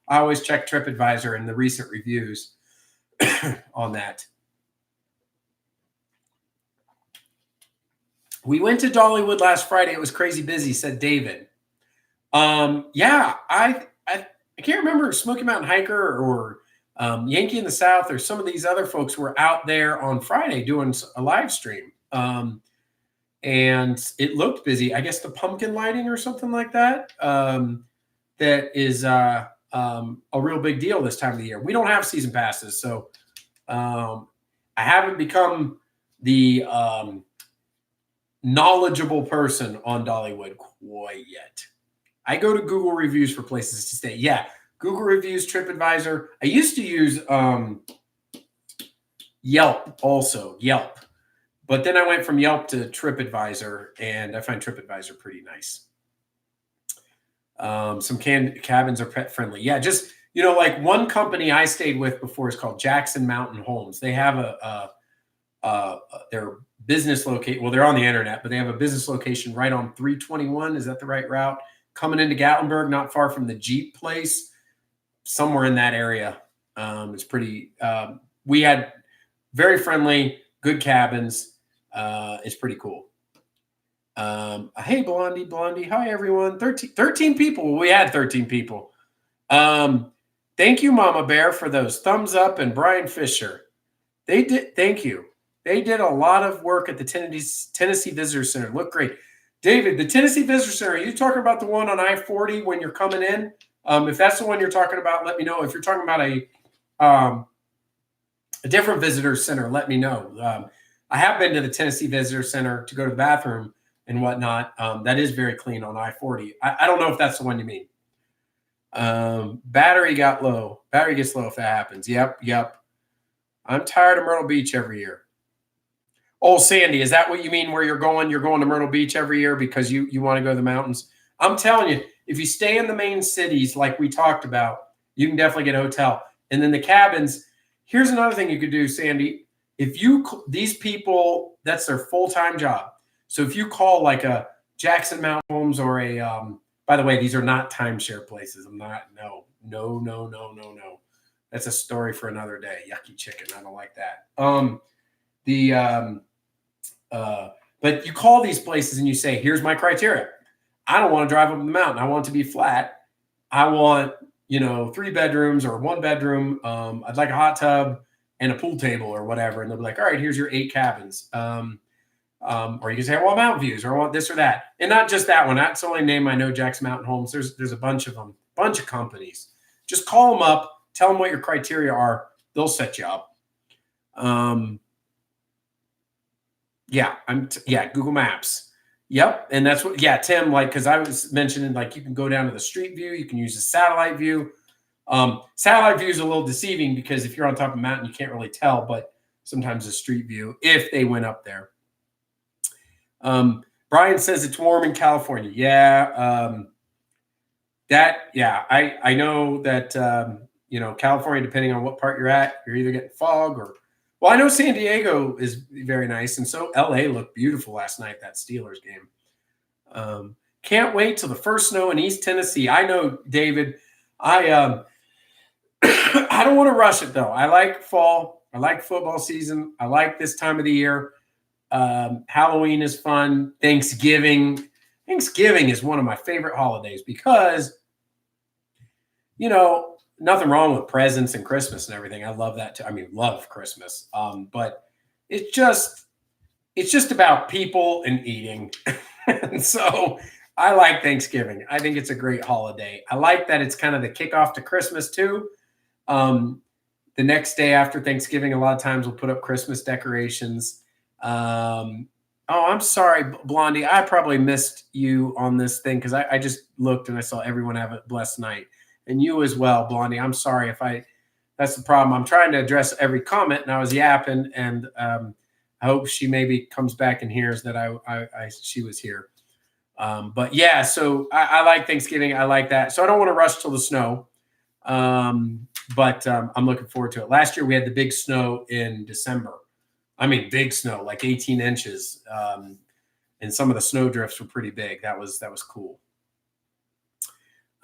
I always check TripAdvisor and the recent reviews on that. We went to Dollywood last Friday. It was crazy busy, said David. Yeah, I can't remember Smoky Mountain Hiker or Yankee in the South or some of these other folks were out there on Friday doing a live stream. And it looked busy. I guess the pumpkin lighting or something like that. That is a real big deal this time of the year. We don't have season passes, so I haven't become the knowledgeable person on Dollywood quite yet. I go to Google reviews for places to stay. Yeah, Google reviews, TripAdvisor. I used to use Yelp also, Yelp. But then I went from Yelp to TripAdvisor, and I find TripAdvisor pretty nice. Some cabins are pet friendly. Yeah, just, like one company I stayed with before is called Jackson Mountain Homes. They have their business location. Well, they're on the internet, but they have a business location right on 321. Is that the right route? Coming into Gatlinburg, not far from the Jeep place, somewhere in that area. It's pretty, we had very friendly, good cabins. It's pretty cool. Hey, Blondie. Hi, everyone. 13 people. We had 13 people. Thank you, Mama Bear, for those thumbs up, and Brian Fisher. They did. Thank you. They did a lot of work at the Tennessee Visitor Center. Look great. David, the Tennessee Visitor Center, are you talking about the one on I-40 when you're coming in? If that's the one you're talking about, let me know. If you're talking about a different visitor center, let me know. I have been to the Tennessee Visitor Center to go to the bathroom and whatnot. That is very clean on I-40. I don't know if that's the one you mean. Battery got low. Battery gets low if that happens. Yep. I'm tired of Myrtle Beach every year. Oh, Sandy, is that what you mean where you're going? You're going to Myrtle Beach every year because you want to go to the mountains? I'm telling you, if you stay in the main cities like we talked about, you can definitely get a hotel. And then the cabins, here's another thing you could do, Sandy. If these people, that's their full-time job. So if you call like a Jackson Mountain Homes or by the way, these are not timeshare places. No. That's a story for another day. Yucky chicken. I don't like that. But you call these places and you say, here's my criteria. I don't want to drive up the mountain. I want it to be flat. I want, 3 bedrooms or 1 bedroom. I'd like a hot tub and a pool table or whatever. And they'll be like, all right, here's your 8 cabins. Or you can say, I want mountain views or I want this or that. And not just that one. That's the only name I know, Jackson Mountain Homes. There's a bunch of them, bunch of companies. Just call them up, tell them what your criteria are. They'll set you up. Google Maps. Yep. And that's what, Tim, because I was mentioning, you can go down to the street view. You can use a satellite view. Satellite view is a little deceiving because if you're on top of a mountain, you can't really tell, but sometimes a street view, if they went up there. Brian says it's warm in California. Yeah. I know that, California, depending on what part you're at, you're either getting fog or, well, I know San Diego is very nice. And so LA looked beautiful last night, that Steelers game. Can't wait till the first snow in East Tennessee. I know, David. I I don't want to rush it though. I like fall. I like football season. I like this time of the year. Halloween is fun. Thanksgiving is one of my favorite holidays because, nothing wrong with presents and Christmas and everything. I love that too. I mean, love Christmas. But it's just about people and eating. And so I like Thanksgiving. I think it's a great holiday. I like that it's kind of the kickoff to Christmas too. The next day after Thanksgiving, a lot of times we'll put up Christmas decorations. I'm sorry, Blondie. I probably missed you on this thing because I just looked and I saw everyone have a blessed night. And you as well, Blondie. I'm sorry that's the problem. I'm trying to address every comment and I was yapping, and I hope she maybe comes back and hears that she was here. But yeah, so I like Thanksgiving. I like that. So I don't want to rush till the snow. But I'm looking forward to it. Last year we had the big snow in December. I mean, big snow, like 18 inches. And some of the snow drifts were pretty big. That was cool.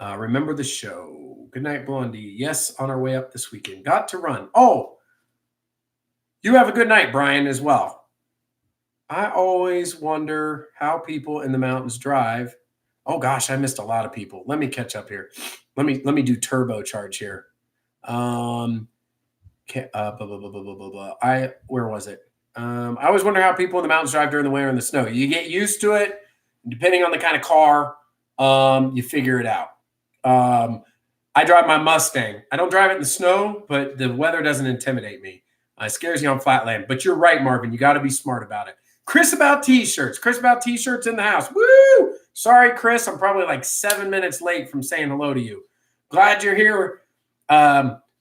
Remember the show. Good night, Blondie. Yes, on our way up this weekend. Got to run. Oh, you have a good night, Brian, as well. I always wonder how people in the mountains drive. Oh gosh, I missed a lot of people. Let me catch up here. Let me do turbocharge here. Where was it? I always wonder how people in the mountains drive during the winter and the snow. You get used to it, depending on the kind of car. You figure it out. I drive my Mustang. I don't drive it in the snow, but the weather doesn't intimidate me. It scares you on flat land. But you're right, Marvin. You got to be smart about it. Chris about T-shirts. Chris about T-shirts in the house. Woo! Sorry, Chris. I'm probably like 7 minutes late from saying hello to you. Glad you're here.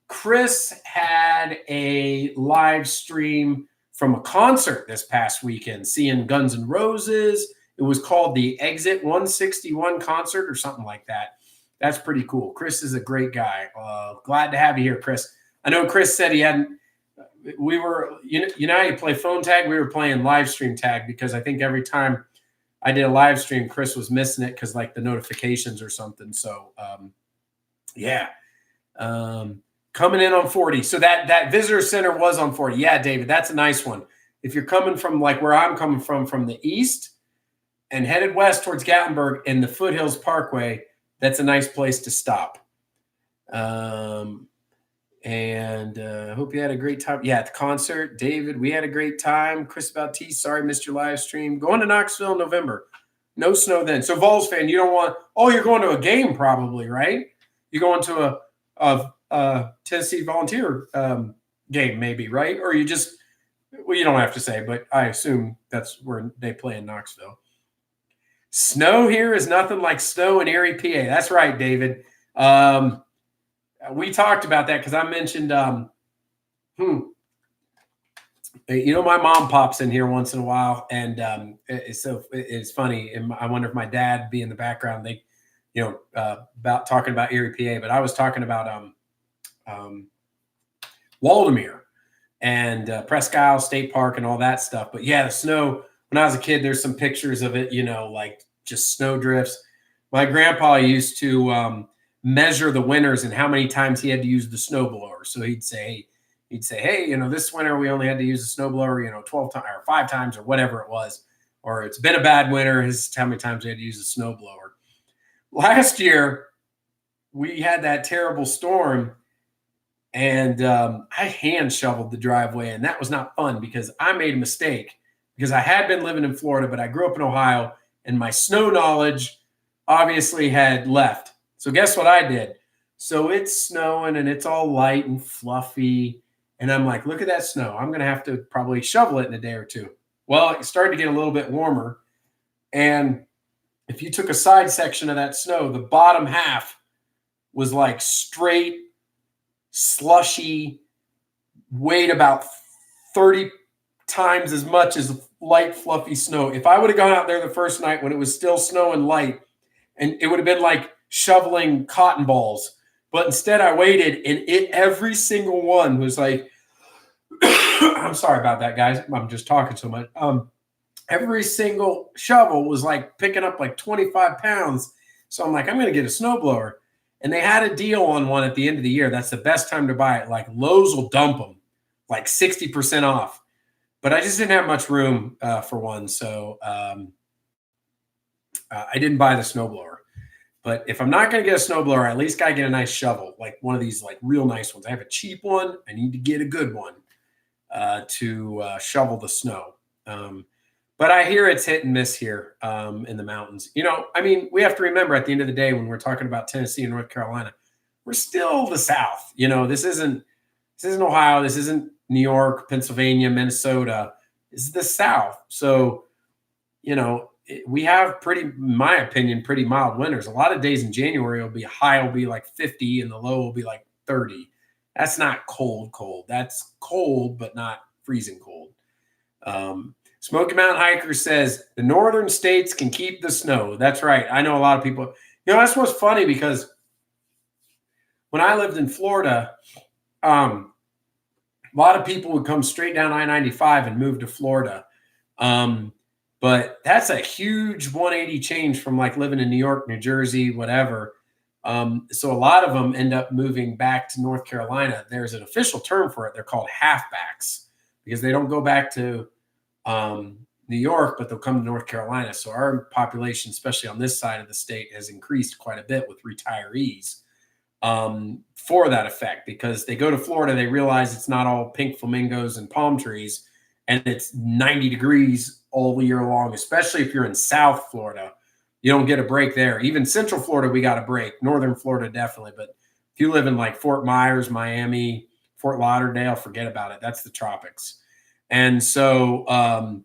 Chris had a live stream from a concert this past weekend, seeing Guns N' Roses. It was called the Exit 161 concert or something like that. That's pretty cool. Chris is a great guy. Glad to have you here, Chris. I know Chris said he hadn't. We were, how you play phone tag? We were playing live stream tag because I think every time I did a live stream, Chris was missing it because like the notifications or something. So, yeah. Coming in on 40. So that visitor center was on 40. Yeah, David, that's a nice one. If you're coming from like where I'm coming from the east and headed west towards Gatlinburg and the Foothills Parkway, that's a nice place to stop. And hope you had a great time. Yeah, at the concert, David, we had a great time. Chris Baptiste, sorry, missed your live stream. Going to Knoxville in November. No snow then. So Vols fan, you don't want, you're going to a game probably, right? You're going to a Tennessee Volunteer game maybe, right? Or you just, you don't have to say, but I assume that's where they play in Knoxville. Snow here is nothing like snow in Erie, PA. That's right, David. We talked about that because I mentioned, my mom pops in here once in a while, and it's funny. And I wonder if my dad be in the background. They, about talking about Erie, PA, but I was talking about Waldemere and Presque Isle State Park and all that stuff. But yeah, the snow. When I was a kid, there's some pictures of it, like just snow drifts. My grandpa used to measure the winters and how many times he had to use the snowblower. So he'd say, hey, this winter we only had to use the snowblower, 12 times or 5 times or whatever it was. Or it's been a bad winter. This is how many times we had to use the snowblower. Last year, we had that terrible storm, and I hand shoveled the driveway, and that was not fun because I made a mistake. Because I had been living in Florida, but I grew up in Ohio, and my snow knowledge obviously had left. So guess what I did? So it's snowing, and it's all light and fluffy. And I'm like, look at that snow. I'm going to have to probably shovel it in a day or two. Well, it started to get a little bit warmer. And if you took a side section of that snow, the bottom half was like straight, slushy, weighed about 30 times as much as light, fluffy snow. If I would have gone out there the first night when it was still snow and light, and it would have been like shoveling cotton balls. But instead I waited, and every single one was like, I'm sorry about that, guys. I'm just talking so much. every single shovel was like picking up like 25 pounds. So I'm like, I'm going to get a snowblower. And they had a deal on one at the end of the year. That's the best time to buy it. Like Lowe's will dump them like 60% off. But I just didn't have much room for one. So I didn't buy the snowblower. But if I'm not going to get a snowblower, I at least got to get a nice shovel, like one of these like real nice ones. I have a cheap one. I need to get a good one to shovel the snow. But I hear it's hit and miss here in the mountains. I mean, we have to remember at the end of the day when we're talking about Tennessee and North Carolina, we're still the South. This isn't Ohio. This isn't New York, Pennsylvania, Minnesota. This is the South. So, we have in my opinion, pretty mild winters. A lot of days in January high will be like 50 and the low will be like 30. That's not cold. That's cold, but not freezing cold. Smoky Mountain Hiker says the northern states can keep the snow. That's right. I know a lot of people. That's what's funny because when I lived in Florida, a lot of people would come straight down I-95 and move to Florida. But that's a huge 180 change from like living in New York, New Jersey, whatever. So a lot of them end up moving back to North Carolina. There's an official term for it. They're called halfbacks because they don't go back to New York, but they'll come to North Carolina. So our population, especially on this side of the state, has increased quite a bit with retirees for that effect because they go to Florida, they realize it's not all pink flamingos and palm trees, and it's 90 degrees all year long, especially if you're in South Florida. You don't get a break there. Even Central Florida, we got a break. Northern Florida, definitely. But if you live in like Fort Myers, Miami, Fort Lauderdale, forget about it. That's the tropics. And so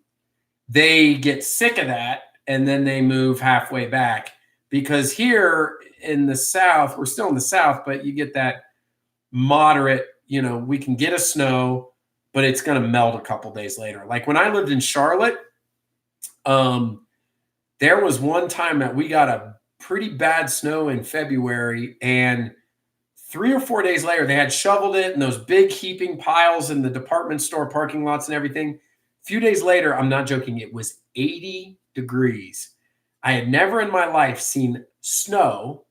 they get sick of that, and then they move halfway back because here in the South, we're still in the South, but you get that moderate, we can get a snow, but it's going to melt a couple days later. Like when I lived in Charlotte, there was one time that we got a pretty bad snow in February, and 3 or 4 days later, they had shoveled it in those big heaping piles in the department store parking lots and everything. A few days later, I'm not joking, it was 80 degrees. I had never in my life seen snow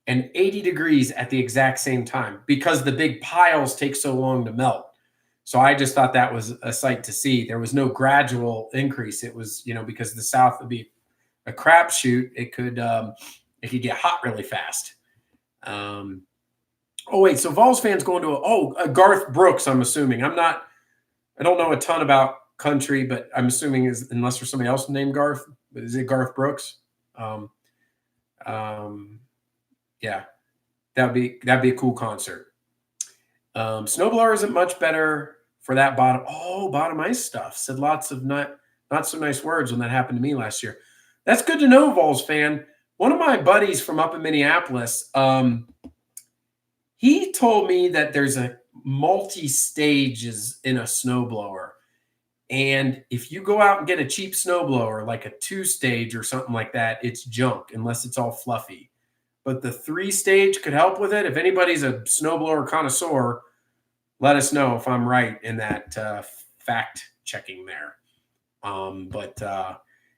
and 80 degrees at the exact same time because the big piles take so long to melt. So I just thought that was a sight to see. There was no gradual increase. It was, because the South would be a crapshoot. It could get hot really fast. Oh wait, so Vols fans going to Garth Brooks? I'm assuming. I don't know a ton about country, but I'm assuming unless there's somebody else named Garth, is it Garth Brooks? Yeah, that'd be a cool concert. Snowblower isn't much better for that bottom ice stuff. Said lots of not so nice words when that happened to me last year. That's good to know, Vols fan. One of my buddies from up in Minneapolis, he told me that there's a multi-stages in a snowblower. And if you go out and get a cheap snowblower, like a 2-stage or something like that, it's junk unless it's all fluffy. But the 3-stage could help with it. If anybody's a snowblower connoisseur, let us know if I'm right in that fact checking there.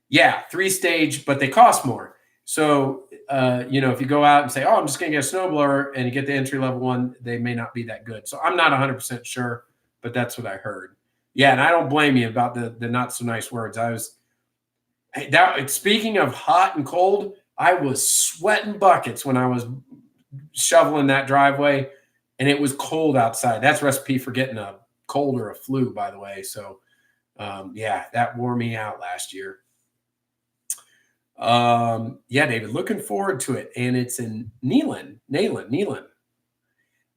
Yeah, 3-stage, but they cost more. So, if you go out and say, I'm just going to get a snowblower and you get the entry-level one, they may not be that good. So I'm not 100% sure, but that's what I heard. Yeah, and I don't blame you about the not so nice words. Speaking of hot and cold, I was sweating buckets when I was shoveling that driveway, and it was cold outside. That's a recipe for getting a cold or a flu, by the way. So, that wore me out last year. David, looking forward to it. And it's in Neyland.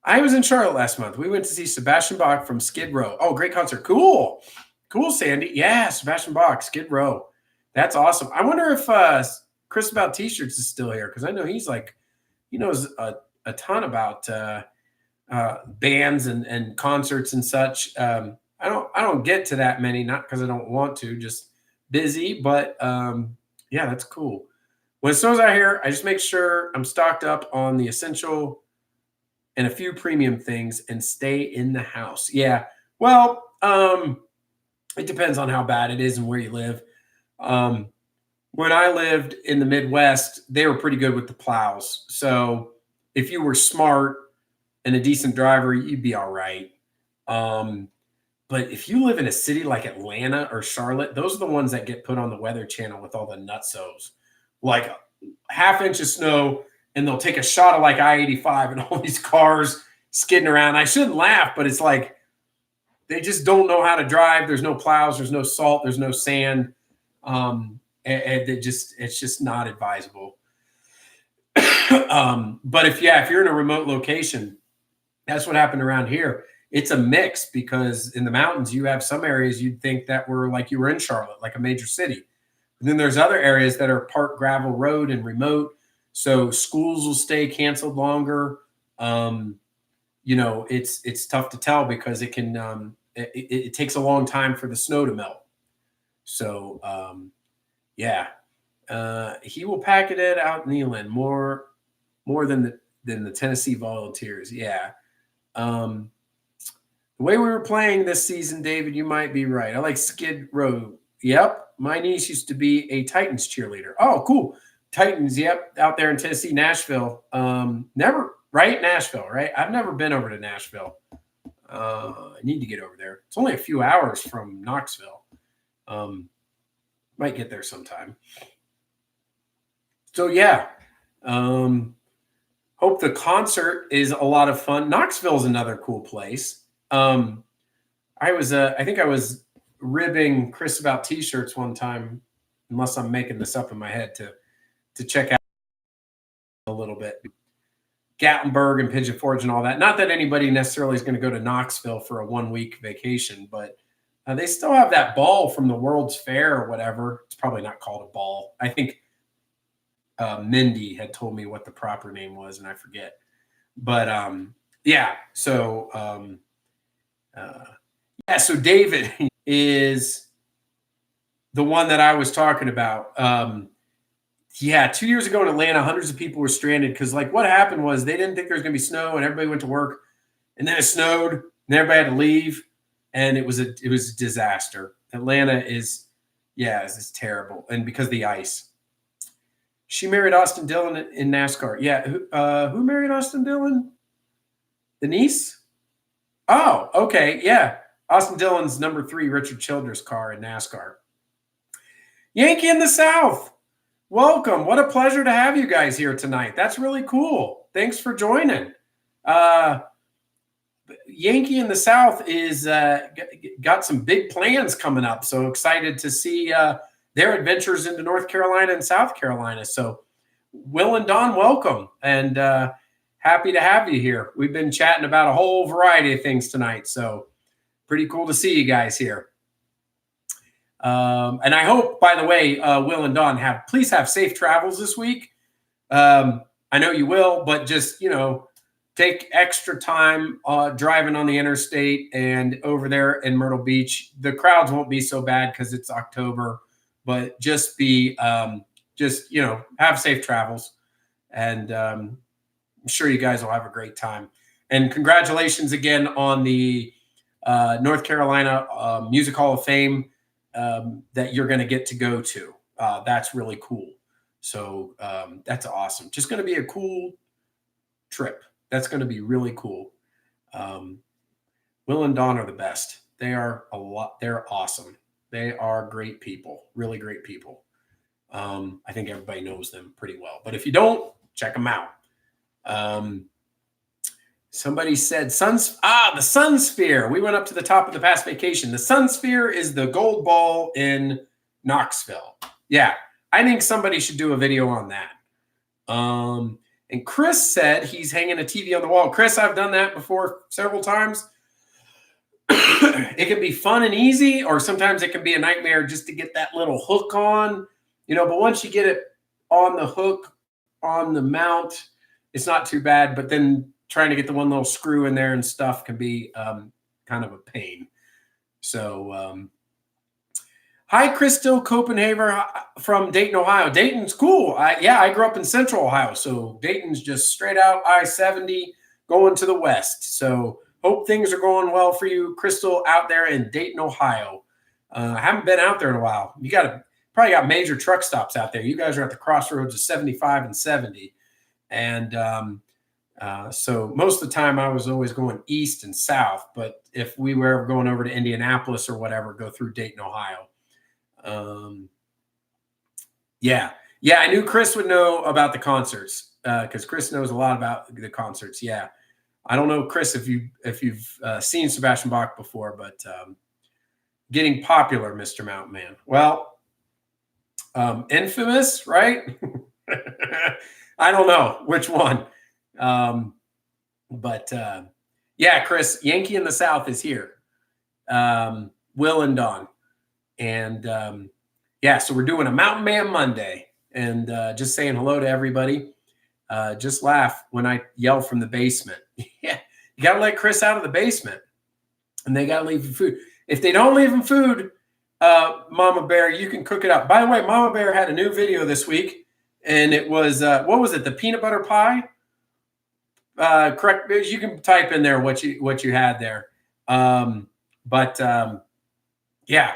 I was in Charlotte last month. We went to see Sebastian Bach from Skid Row. Oh, great concert. Cool, Sandy. Yeah, Sebastian Bach, Skid Row. That's awesome. I wonder if Chris About T-Shirts is still here because I know he knows a ton about bands and concerts and such. I don't get to that many, not because I don't want to, just busy. But that's cool. When it snows out here, I just make sure I'm stocked up on the essential and a few premium things and stay in the house. Yeah. Well, it depends on how bad it is and where you live. When I lived in the Midwest, they were pretty good with the plows. So if you were smart and a decent driver, you'd be all right. Um, but if you live in a city like Atlanta or Charlotte, those are the ones that get put on the Weather Channel with all the nutsos. Like half inch of snow, and they'll take a shot of like I-85 and all these cars skidding around. I shouldn't laugh, but it's like they just don't know how to drive. There's no plows, there's no salt, there's no sand. And it's just not advisable. But if you're in a remote location, that's what happened around here. It's a mix because in the mountains, you have some areas you'd think that were like you were in Charlotte, like a major city. And then there's other areas that are part gravel road and remote. So schools will stay canceled longer. It's tough to tell because it can it takes a long time for the snow to melt. So he will pack it out in Eland more than the Tennessee Volunteers. Yeah. The way we were playing this season, David, you might be right. I like Skid Row. Yep. My niece used to be a Titans cheerleader. Oh, cool. Titans, yep, out there in Tennessee, Nashville. Never, right? Nashville, right? I've never been over to Nashville. I need to get over there. It's only a few hours from Knoxville. Might get there sometime. So, yeah. Hope the concert is a lot of fun. Knoxville is another cool place. I think I was ribbing Chris about t-shirts one time, unless I'm making this up in my head, to check out a little bit. Gatlinburg and Pigeon Forge and all that. Not that anybody necessarily is going to go to Knoxville for a 1-week vacation, but they still have that ball from the World's Fair or whatever. It's probably not called a ball. I think Mindy had told me what the proper name was, and I forget. But so David is the one that I was talking about. 2 years ago in Atlanta, hundreds of people were stranded because, like, what happened was they didn't think there was going to be snow, and everybody went to work, and then it snowed, and everybody had to leave, and it was a disaster. Atlanta is terrible, and because of the ice. She married Austin Dillon in NASCAR. Yeah, who married Austin Dillon? The niece? Oh, okay, yeah. Austin Dillon's number 3 Richard Childress car in NASCAR. Yankee in the South. Welcome. What a pleasure to have you guys here tonight. That's really cool. Thanks for joining. Yankee in the South is got some big plans coming up. So excited to see their adventures into North Carolina and South Carolina. So Will and Don, welcome. And happy to have you here. We've been chatting about a whole variety of things tonight. So pretty cool to see you guys here. And I hope, by the way, Will and Don, please have safe travels this week. I know you will, but just, take extra time driving on the interstate and over there in Myrtle Beach. The crowds won't be so bad because it's October, but just have safe travels. And I'm sure you guys will have a great time. And congratulations again on the North Carolina Music Hall of Fame that you're going to get to go to. That's really cool. So that's awesome. Just going to be a cool trip. That's going to be really cool. Will and Don are the best. They're awesome. They are great people, really great people. I think everybody knows them pretty well. But if you don't, check them out. Somebody said the Sun Sphere. We went up to the top of the past vacation. The Sun Sphere is the gold ball in Knoxville. Yeah, I think somebody should do a video on that. And Chris said he's hanging a TV on the wall. Chris, I've done that before several times. It can be fun and easy, or sometimes it can be a nightmare just to get that little hook on, but once you get it on the hook, on the mount, it's not too bad. But then trying to get the one little screw in there and stuff can be kind of a pain. So, hi, Crystal Copenhagen from Dayton, Ohio. Dayton's cool. I grew up in Central Ohio, so Dayton's just straight out I-70 going to the west. So hope things are going well for you, Crystal, out there in Dayton, Ohio. I haven't been out there in a while. You got to probably got major truck stops out there. You guys are at the crossroads of 75 and 70. And so most of the time I was always going east and south. But if we were ever going over to Indianapolis or whatever, go through Dayton, Ohio. Yeah. I knew Chris would know about the concerts because Chris knows a lot about the concerts. Yeah. I don't know, Chris, if you've seen Sebastian Bach before, but getting popular, Mr. Mountain Man. Well, infamous, right? I don't know which one. But yeah, Chris, Yankee in the South is here. Will and Don. And yeah, so we're doing a Mountain Man Monday and just saying hello to everybody. Just laugh when I yell from the basement. Yeah, you got to let Chris out of the basement and they got to leave him food. If they don't leave him food, Mama Bear, you can cook it up. By the way, Mama Bear had a new video this week and it was, what was it? The peanut butter pie? Correct. You can type in there what you had there. Yeah,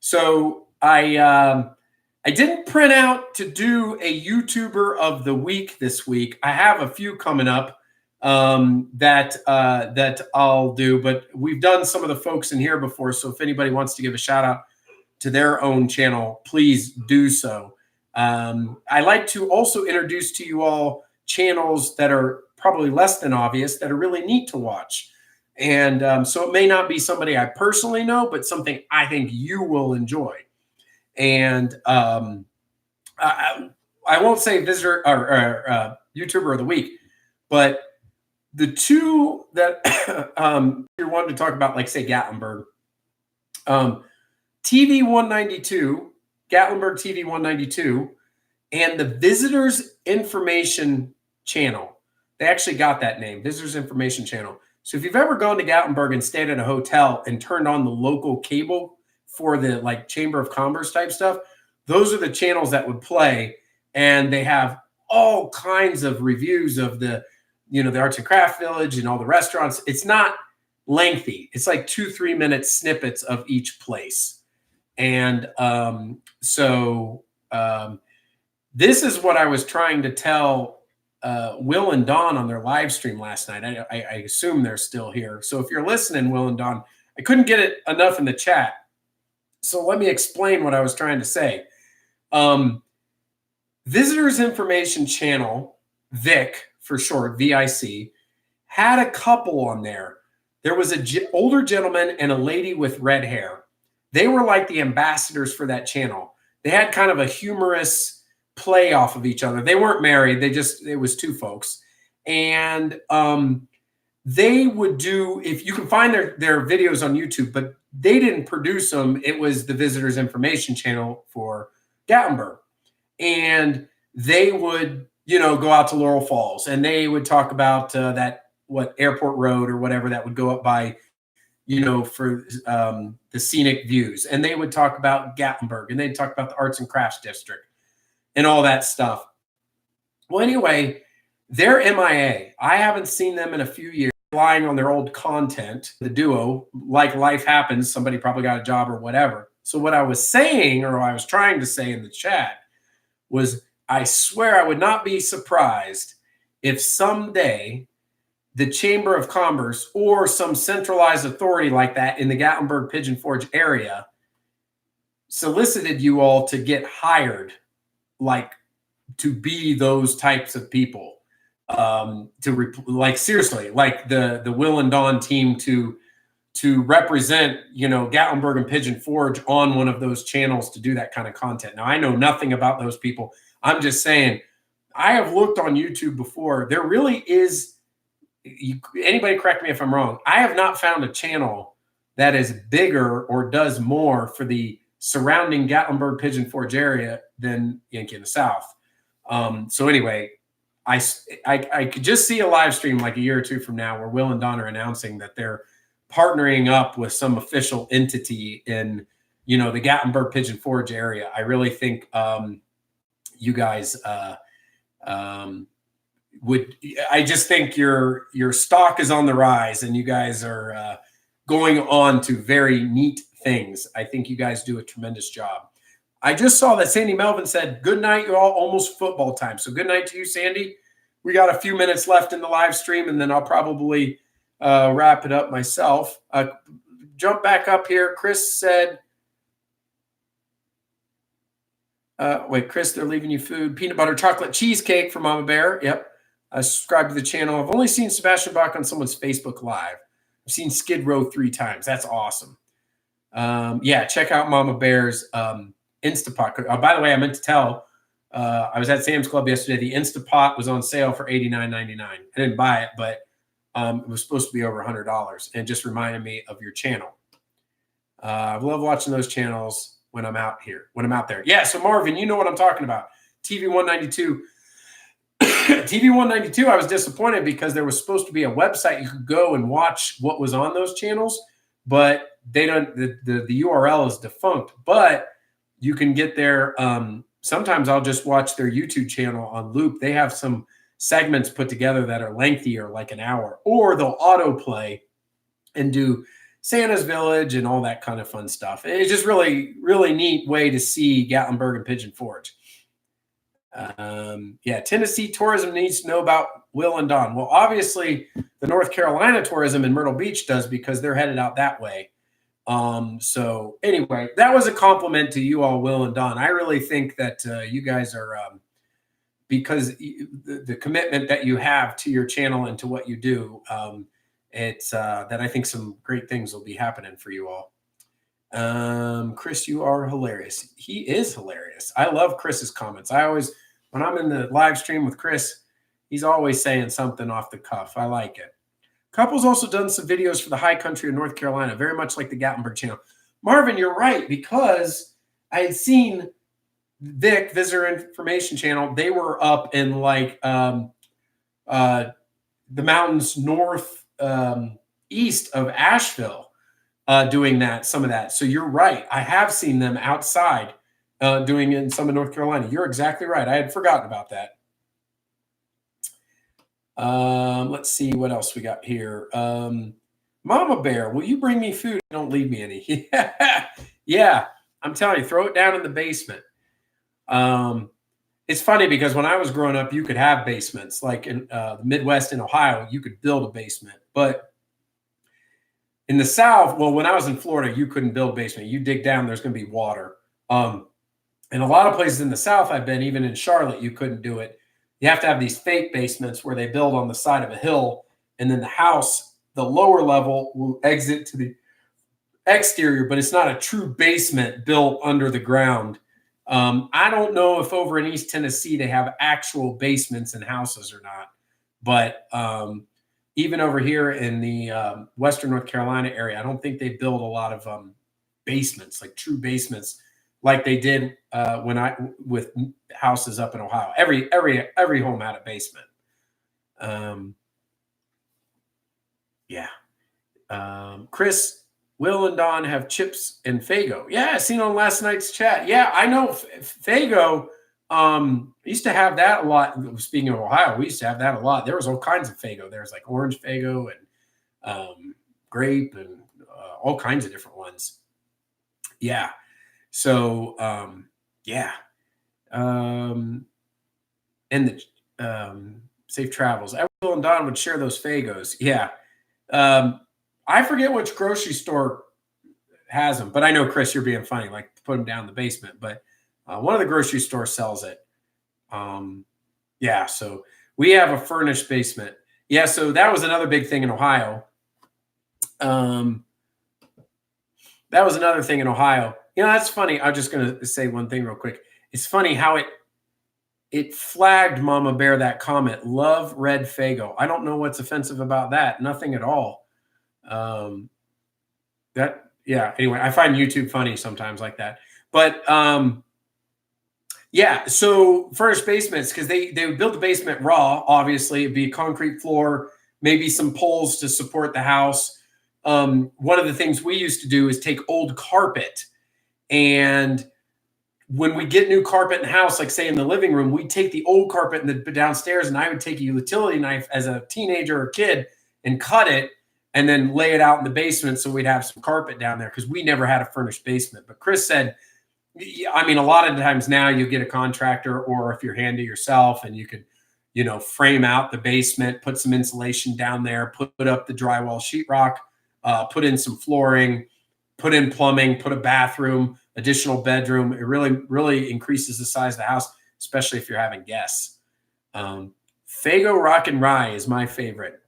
so I didn't print out to do a YouTuber of the week this week. I have a few coming up that I'll do, but we've done some of the folks in here before. So if anybody wants to give a shout out to their own channel, please do so. I like to also introduce to you all channels that are probably less than obvious that are really neat to watch. And so it may not be somebody I personally know, but something I think you will enjoy. And I won't say visitor or YouTuber of the week, but the two that you're wanting to talk about, like say Gatlinburg, TV 192, Gatlinburg TV 192, and the Visitors Information Channel. They actually got that name, Visitors Information Channel. So if you've ever gone to Gatlinburg and stayed at a hotel and turned on the local cable for the like Chamber of Commerce type stuff, those are the channels that would play. And they have all kinds of reviews of the, the Arts and Craft Village and all the restaurants. It's not lengthy. It's like 2-3 minute snippets of each place. And this is what I was trying to tell Will and Don on their live stream last night. I assume they're still here. So if you're listening, Will and Don, I couldn't get it enough in the chat. So let me explain what I was trying to say. Visitors Information Channel, VIC for short, VIC, had a couple on there. There was an older gentleman and a lady with red hair. They were like the ambassadors for that channel. They had kind of a humorous play off of each other. They weren't married. It was two folks. And they would do, if you can find their videos on YouTube, but they didn't produce them. It was the Visitors Information Channel for Gatlinburg. And they would, go out to Laurel Falls and they would talk about Airport Road or whatever that would go up by, for the scenic views. And they would talk about Gatlinburg and they'd talk about the Arts and Crafts District and all that stuff. Well, anyway, they're MIA. I haven't seen them in a few years, relying on their old content. The duo, like life happens, somebody probably got a job or whatever. So what I was saying, or I was trying to say in the chat, was I swear I would not be surprised if someday the Chamber of Commerce or some centralized authority like that in the Gatlinburg Pigeon Forge area solicited you all to get hired, like to be those types of people, seriously, like the Will and Don team to represent, Gatlinburg and Pigeon Forge on one of those channels to do that kind of content. Now, I know nothing about those people. I'm just saying, I have looked on YouTube before. There really is, anybody correct me if I'm wrong, I have not found a channel that is bigger or does more for the surrounding Gatlinburg Pigeon Forge area than Yankee in the South. So anyway, I could just see a live stream like a year or two from now where Will and Don are announcing that they're partnering up with some official entity in, the Gatlinburg Pigeon Forge area. I really think you guys I just think your stock is on the rise and you guys are going on to very neat things. I think you guys do a tremendous job. I just saw that Sandy Melvin said, good night, you all, almost football time. So good night to you, Sandy. We got a few minutes left in the live stream, and then I'll probably wrap it up myself. Jump back up here. Chris said, wait, Chris, they're leaving you food. Peanut butter chocolate cheesecake for Mama Bear. Yep. I subscribe to the channel. I've only seen Sebastian Bach on someone's Facebook Live. I've seen Skid Row 3 times. That's awesome. Yeah, check out Mama Bear's Instapot. By the way, I meant to tell, I was at Sam's Club yesterday. The Instapot was on sale for $89.99. I didn't buy it, but it was supposed to be over $100, and just reminded me of your channel. I love watching those channels when I'm out here, when I'm out there. Yeah, so Marvin, you know what I'm talking about. TV 192. TV 192, I was disappointed because there was supposed to be a website you could go and watch what was on those channels, but they don't, the URL is defunct, but you can get there. Sometimes I'll just watch their YouTube channel on loop. They have some segments put together that are lengthier, like an hour, or they'll autoplay and do Santa's Village and all that kind of fun stuff. It's just really, really neat way to see Gatlinburg and Pigeon Forge. Yeah, Tennessee tourism needs to know about Will and Don. Well, obviously the North Carolina tourism in Myrtle Beach does, because they're headed out that way. So anyway, that was a compliment to you all, Will and Don. I really think that you guys are, because the commitment that you have to your channel and to what you do, it's that I think some great things will be happening for you all. Chris, you are hilarious. He is hilarious. I love Chris's comments. I always, when I'm in the live stream with Chris, he's always saying something off the cuff. I like it. Couple's also done some videos for the high country of North Carolina, very much like the Gatlinburg channel. Marvin, you're right, because I had seen Vic, Visitor Information Channel. They were up in like the mountains north east of Asheville, doing that, some of that. So you're right. I have seen them outside doing it in some of North Carolina. You're exactly right. I had forgotten about that. Let's see what else we got here. Mama Bear, will you bring me food? Don't leave me any. Yeah, I'm telling you, throw it down in the basement. It's funny because when I was growing up, you could have basements. Like in the Midwest in Ohio, you could build a basement. But in the South, well, when I was in Florida, you couldn't build a basement. You dig down, there's going to be water. In a lot of places in the South I've been, even in Charlotte, you couldn't do it. You have to have these fake basements where they build on the side of a hill, and then the house, the lower level, will exit to the exterior, but it's not a true basement built under the ground. I don't know if over in East Tennessee they have actual basements in houses or not, but even over here in the Western North Carolina area, I don't think they build a lot of basements, like true basements, like they did with houses up in Ohio. Every home had a basement. Yeah. Chris, Will and Don have chips and Faygo. Yeah, I seen on last night's chat. Yeah, I know Faygo. Used to have that a lot. Speaking of Ohio, we used to have that a lot. There was all kinds of Faygo. There was like orange Faygo and grape and all kinds of different ones. Yeah. So yeah. And the safe travels. Will and Don would share those Faygos. Yeah. I forget which grocery store has them, but I know, Chris, you're being funny, like put them down in the basement. But one of the grocery stores sells it. Yeah, so we have a furnished basement. Yeah, so that was another big thing in Ohio. That was another thing in Ohio. You know, that's funny. I'm just going to say one thing real quick. It's funny how it flagged Mama Bear that comment. Love red Faygo. I don't know what's offensive about that. Nothing at all. Yeah, anyway, I find YouTube funny sometimes like that. But yeah, so furnished basements, because they would build the basement raw. Obviously, it'd be a concrete floor, maybe some poles to support the house. One of the things we used to do is take old carpet, and when we get new carpet in the house, like say in the living room, we'd take the old carpet in the downstairs, and I would take a utility knife as a teenager or kid and cut it and then lay it out in the basement so we'd have some carpet down there, because we never had a furnished basement. But Chris said, Yeah, I mean, a lot of times now you get a contractor, or if you're handy yourself, and you could, frame out the basement, put some insulation down there, put up the drywall sheetrock, put in some flooring, put in plumbing, put a bathroom, additional bedroom. It really, really increases the size of the house, especially if you're having guests. Fago Rock and Rye is my favorite,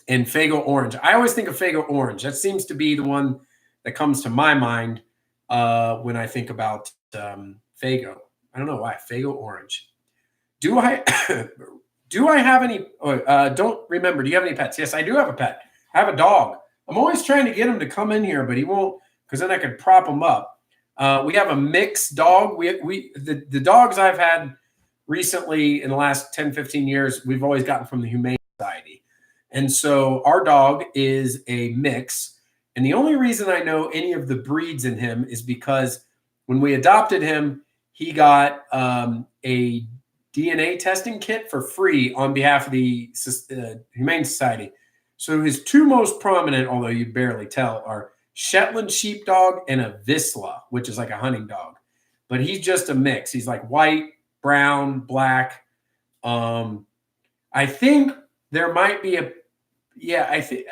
and Fago Orange. I always think of Fago Orange. That seems to be the one that comes to my mind when I think about Fago. I don't know why. Fago Orange. Do I do I have any? Don't remember. Do you have any pets? Yes, I do have a pet. I have a dog. I'm always trying to get him to come in here, but he won't, because then I could prop him up. We have a mixed dog. The dogs I've had recently in the last 10, 15 years, we've always gotten from the Humane Society. And so our dog is a mix. And the only reason I know any of the breeds in him is because when we adopted him, he got a DNA testing kit for free on behalf of the Humane Society. So his two most prominent, although you barely tell, are Shetland Sheepdog and a Vizsla, which is like a hunting dog. But he's just a mix. He's like white, brown, black. I think there might be a, yeah, I think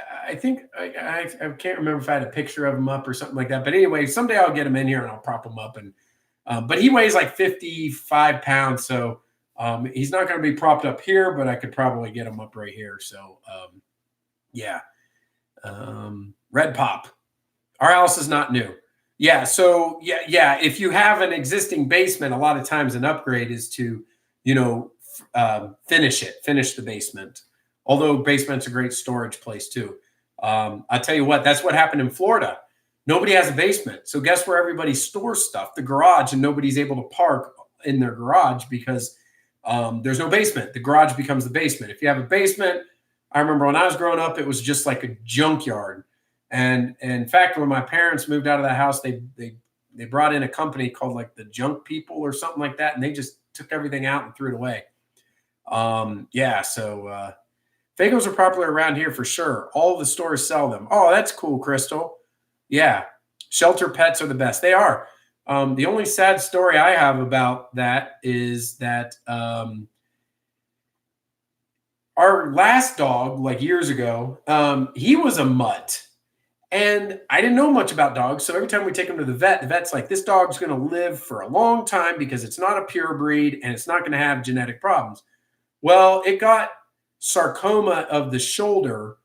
I can't remember if I had a picture of him up or something like that. But anyway, someday I'll get him in here and I'll prop him up. And but he weighs like 55 pounds, so he's not going to be propped up here, but I could probably get him up right here. So yeah, Red Pop. Our house is not new. Yeah, so yeah. If you have an existing basement, a lot of times an upgrade is to, finish the basement. Although basement's a great storage place too. I'll tell you what, that's what happened in Florida. Nobody has a basement. So guess where everybody stores stuff? The garage, and nobody's able to park in their garage because there's no basement. The garage becomes the basement. If you have a basement, I remember when I was growing up, it was just like a junkyard. And in fact, when my parents moved out of that house, they brought in a company called like the Junk People or something like that. And they just took everything out and threw it away. So Fagos are popular around here for sure. All the stores sell them. Oh, that's cool, Crystal. Yeah. Shelter pets are the best. They are. The only sad story I have about that is that our last dog, like years ago, he was a mutt. And I didn't know much about dogs. So every time we take him to the vet's like, this dog's going to live for a long time because it's not a pure breed and it's not going to have genetic problems. Well, it got sarcoma of the shoulder,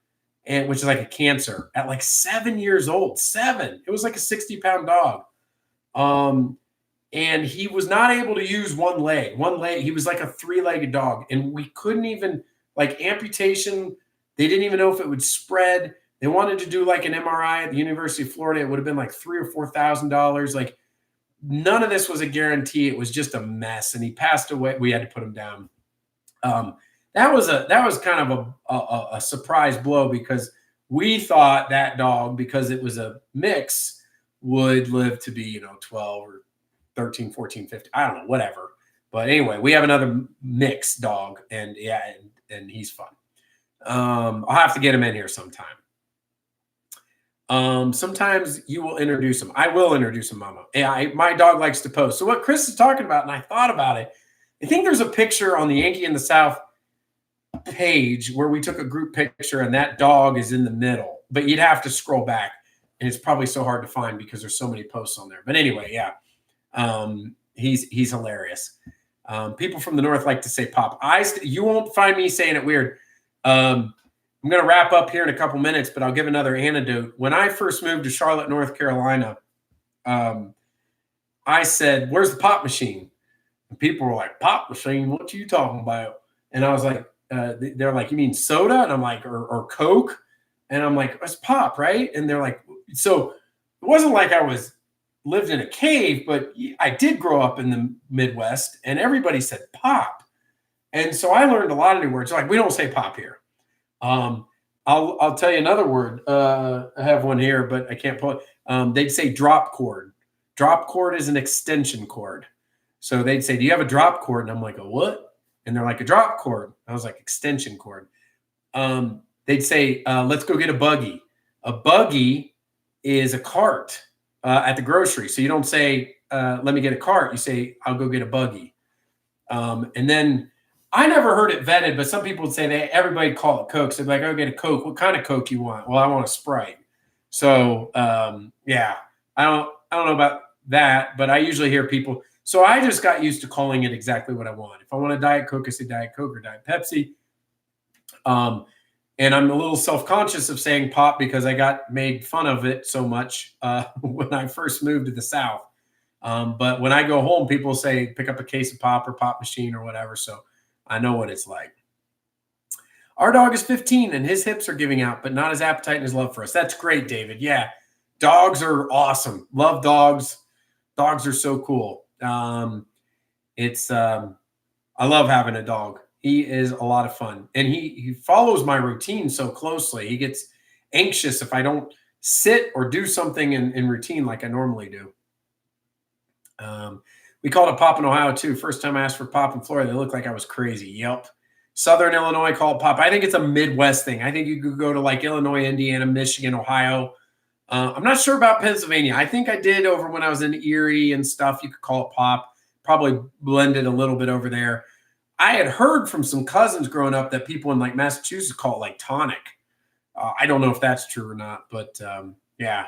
and which is like a cancer, at like 7 years old. 7. It was like a 60-pound dog. And he was not able to use one leg. He was like a 3-legged dog. And we couldn't even, like, amputation, they didn't even know if it would spread. They wanted to do like an MRI at the University of Florida. It would have been like $3,000 or $4,000. Like, none of this was a guarantee. It was just a mess. And he passed away. We had to put him down. That was kind of a surprise blow, because we thought that dog, because it was a mix, would live to be, 12 or 13, 14, 15. I don't know, whatever. But anyway, we have another mixed dog, and yeah, and he's fun. I'll have to get him in here sometime. Sometimes you will introduce him. I will introduce him, Mama. Yeah, my dog likes to post. So what Chris is talking about, and I thought about it, I think there's a picture on the Yankee in the South page where we took a group picture and that dog is in the middle, but you'd have to scroll back, and it's probably so hard to find because there's so many posts on there. But anyway, yeah, he's hilarious. People from the North like to say Pop. You won't find me saying it weird. I'm going to wrap up here in a couple minutes, but I'll give another anecdote. When I first moved to Charlotte, North Carolina, I said, "Where's the pop machine?" And people were like, "Pop machine? What are you talking about?" And I was like, they're like, "You mean soda?" And I'm like, or Coke? And I'm like, "It's pop, right?" And they're like, so it wasn't like I lived in a cave, but I did grow up in the Midwest, and everybody said pop. And so I learned a lot of new words. Like, we don't say pop here. I'll tell you another word. I have one here, but I can't pull it. They'd say drop cord. Drop cord is an extension cord. So they'd say, "Do you have a drop cord?" And I'm like, "A what?" And they're like, "A drop cord." I was like, "Extension cord." They'd say, "Let's go get a buggy." A buggy is a cart. at the grocery. So you don't say, let me get a cart. You say, I'll go get a buggy. And then I never heard it vetted, but some people would say everybody call it Coke. So they're like, I'll get a Coke. What kind of Coke you want? Well, I want a Sprite. So yeah, I don't know about that, but I usually hear people. So I just got used to calling it exactly what I want. If I want a Diet Coke, I say Diet Coke or Diet Pepsi. And I'm a little self-conscious of saying pop because I got made fun of it so much when I first moved to the South. But when I go home, people say, pick up a case of pop or pop machine or whatever. So I know what it's like. Our dog is 15 and his hips are giving out, but not his appetite and his love for us. That's great, David. Yeah. Dogs are awesome. Love dogs. Dogs are so cool. I love having a dog. He is a lot of fun. And he follows my routine so closely. He gets anxious if I don't sit or do something in routine like I normally do. We called it pop in Ohio too. First time I asked for pop in Florida, they looked like I was crazy. Yep. Southern Illinois called pop. I think it's a Midwest thing. I think you could go to like Illinois, Indiana, Michigan, Ohio. I'm not sure about Pennsylvania. I think I did over when I was in Erie and stuff. You could call it pop. Probably blended a little bit over there. I had heard from some cousins growing up that people in like Massachusetts call it like tonic. I don't know if that's true or not, but yeah.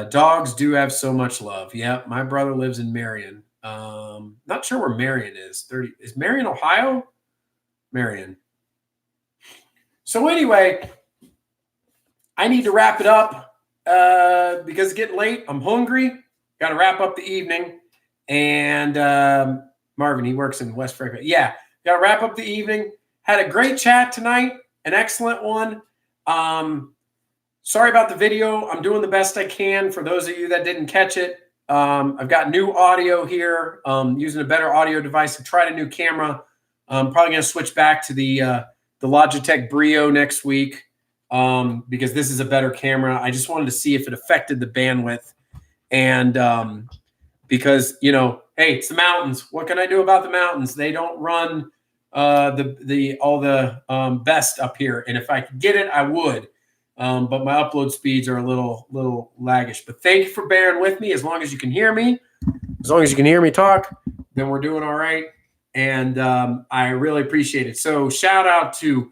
Dogs do have so much love. Yep. My brother lives in Marion. Not sure where Marion is. Is Marion, Ohio? Marion. So anyway, I need to wrap it up because it's getting late. I'm hungry. Got to wrap up the evening. And Marvin, he works in West Franklin. Yeah, got to wrap up the evening. Had a great chat tonight. An excellent one. Sorry about the video. I'm doing the best I can for those of you that didn't catch it. I've got new audio here, using a better audio device. I tried a new camera. I'm probably going to switch back to the Logitech Brio next week because this is a better camera. I just wanted to see if it affected the bandwidth. And because, you know, hey, it's the mountains. What can I do about the mountains? They don't run all the best up here. And if I could get it, I would. But my upload speeds are a little laggish. But thank you for bearing with me. As long as you can hear me, talk, then we're doing all right. And I really appreciate it. So shout out to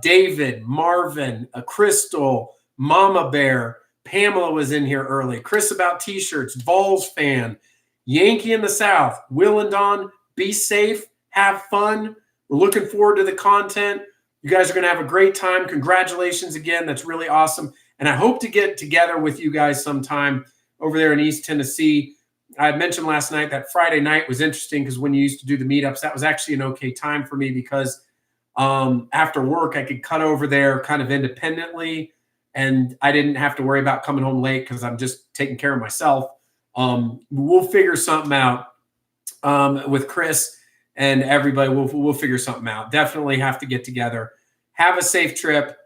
David, Marvin, Crystal, Mama Bear. Pamela was in here early. Chris about T-shirts, Vols fan, Yankee in the South, Will and Don. Be safe, have fun. We're looking forward to the content. You guys are going to have a great time. Congratulations again. That's really awesome. And I hope to get together with you guys sometime over there in East Tennessee. I had mentioned last night that Friday night was interesting because when you used to do the meetups, that was actually an okay time for me because after work, I could cut over there kind of independently. And I didn't have to worry about coming home late because I'm just taking care of myself. We'll figure something out with Chris and everybody. We'll figure something out. Definitely have to get together. Have a safe trip.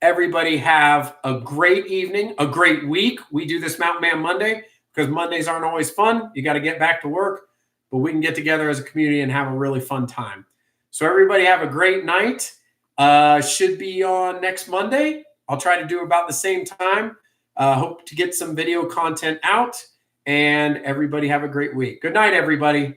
Everybody have a great evening, a great week. We do this Mountain Man Monday because Mondays aren't always fun. You got to get back to work, but we can get together as a community and have a really fun time. So everybody have a great night. Should be on next Monday. I'll try to do about the same time. Hope to get some video content out. And everybody have a great week. Good night, everybody.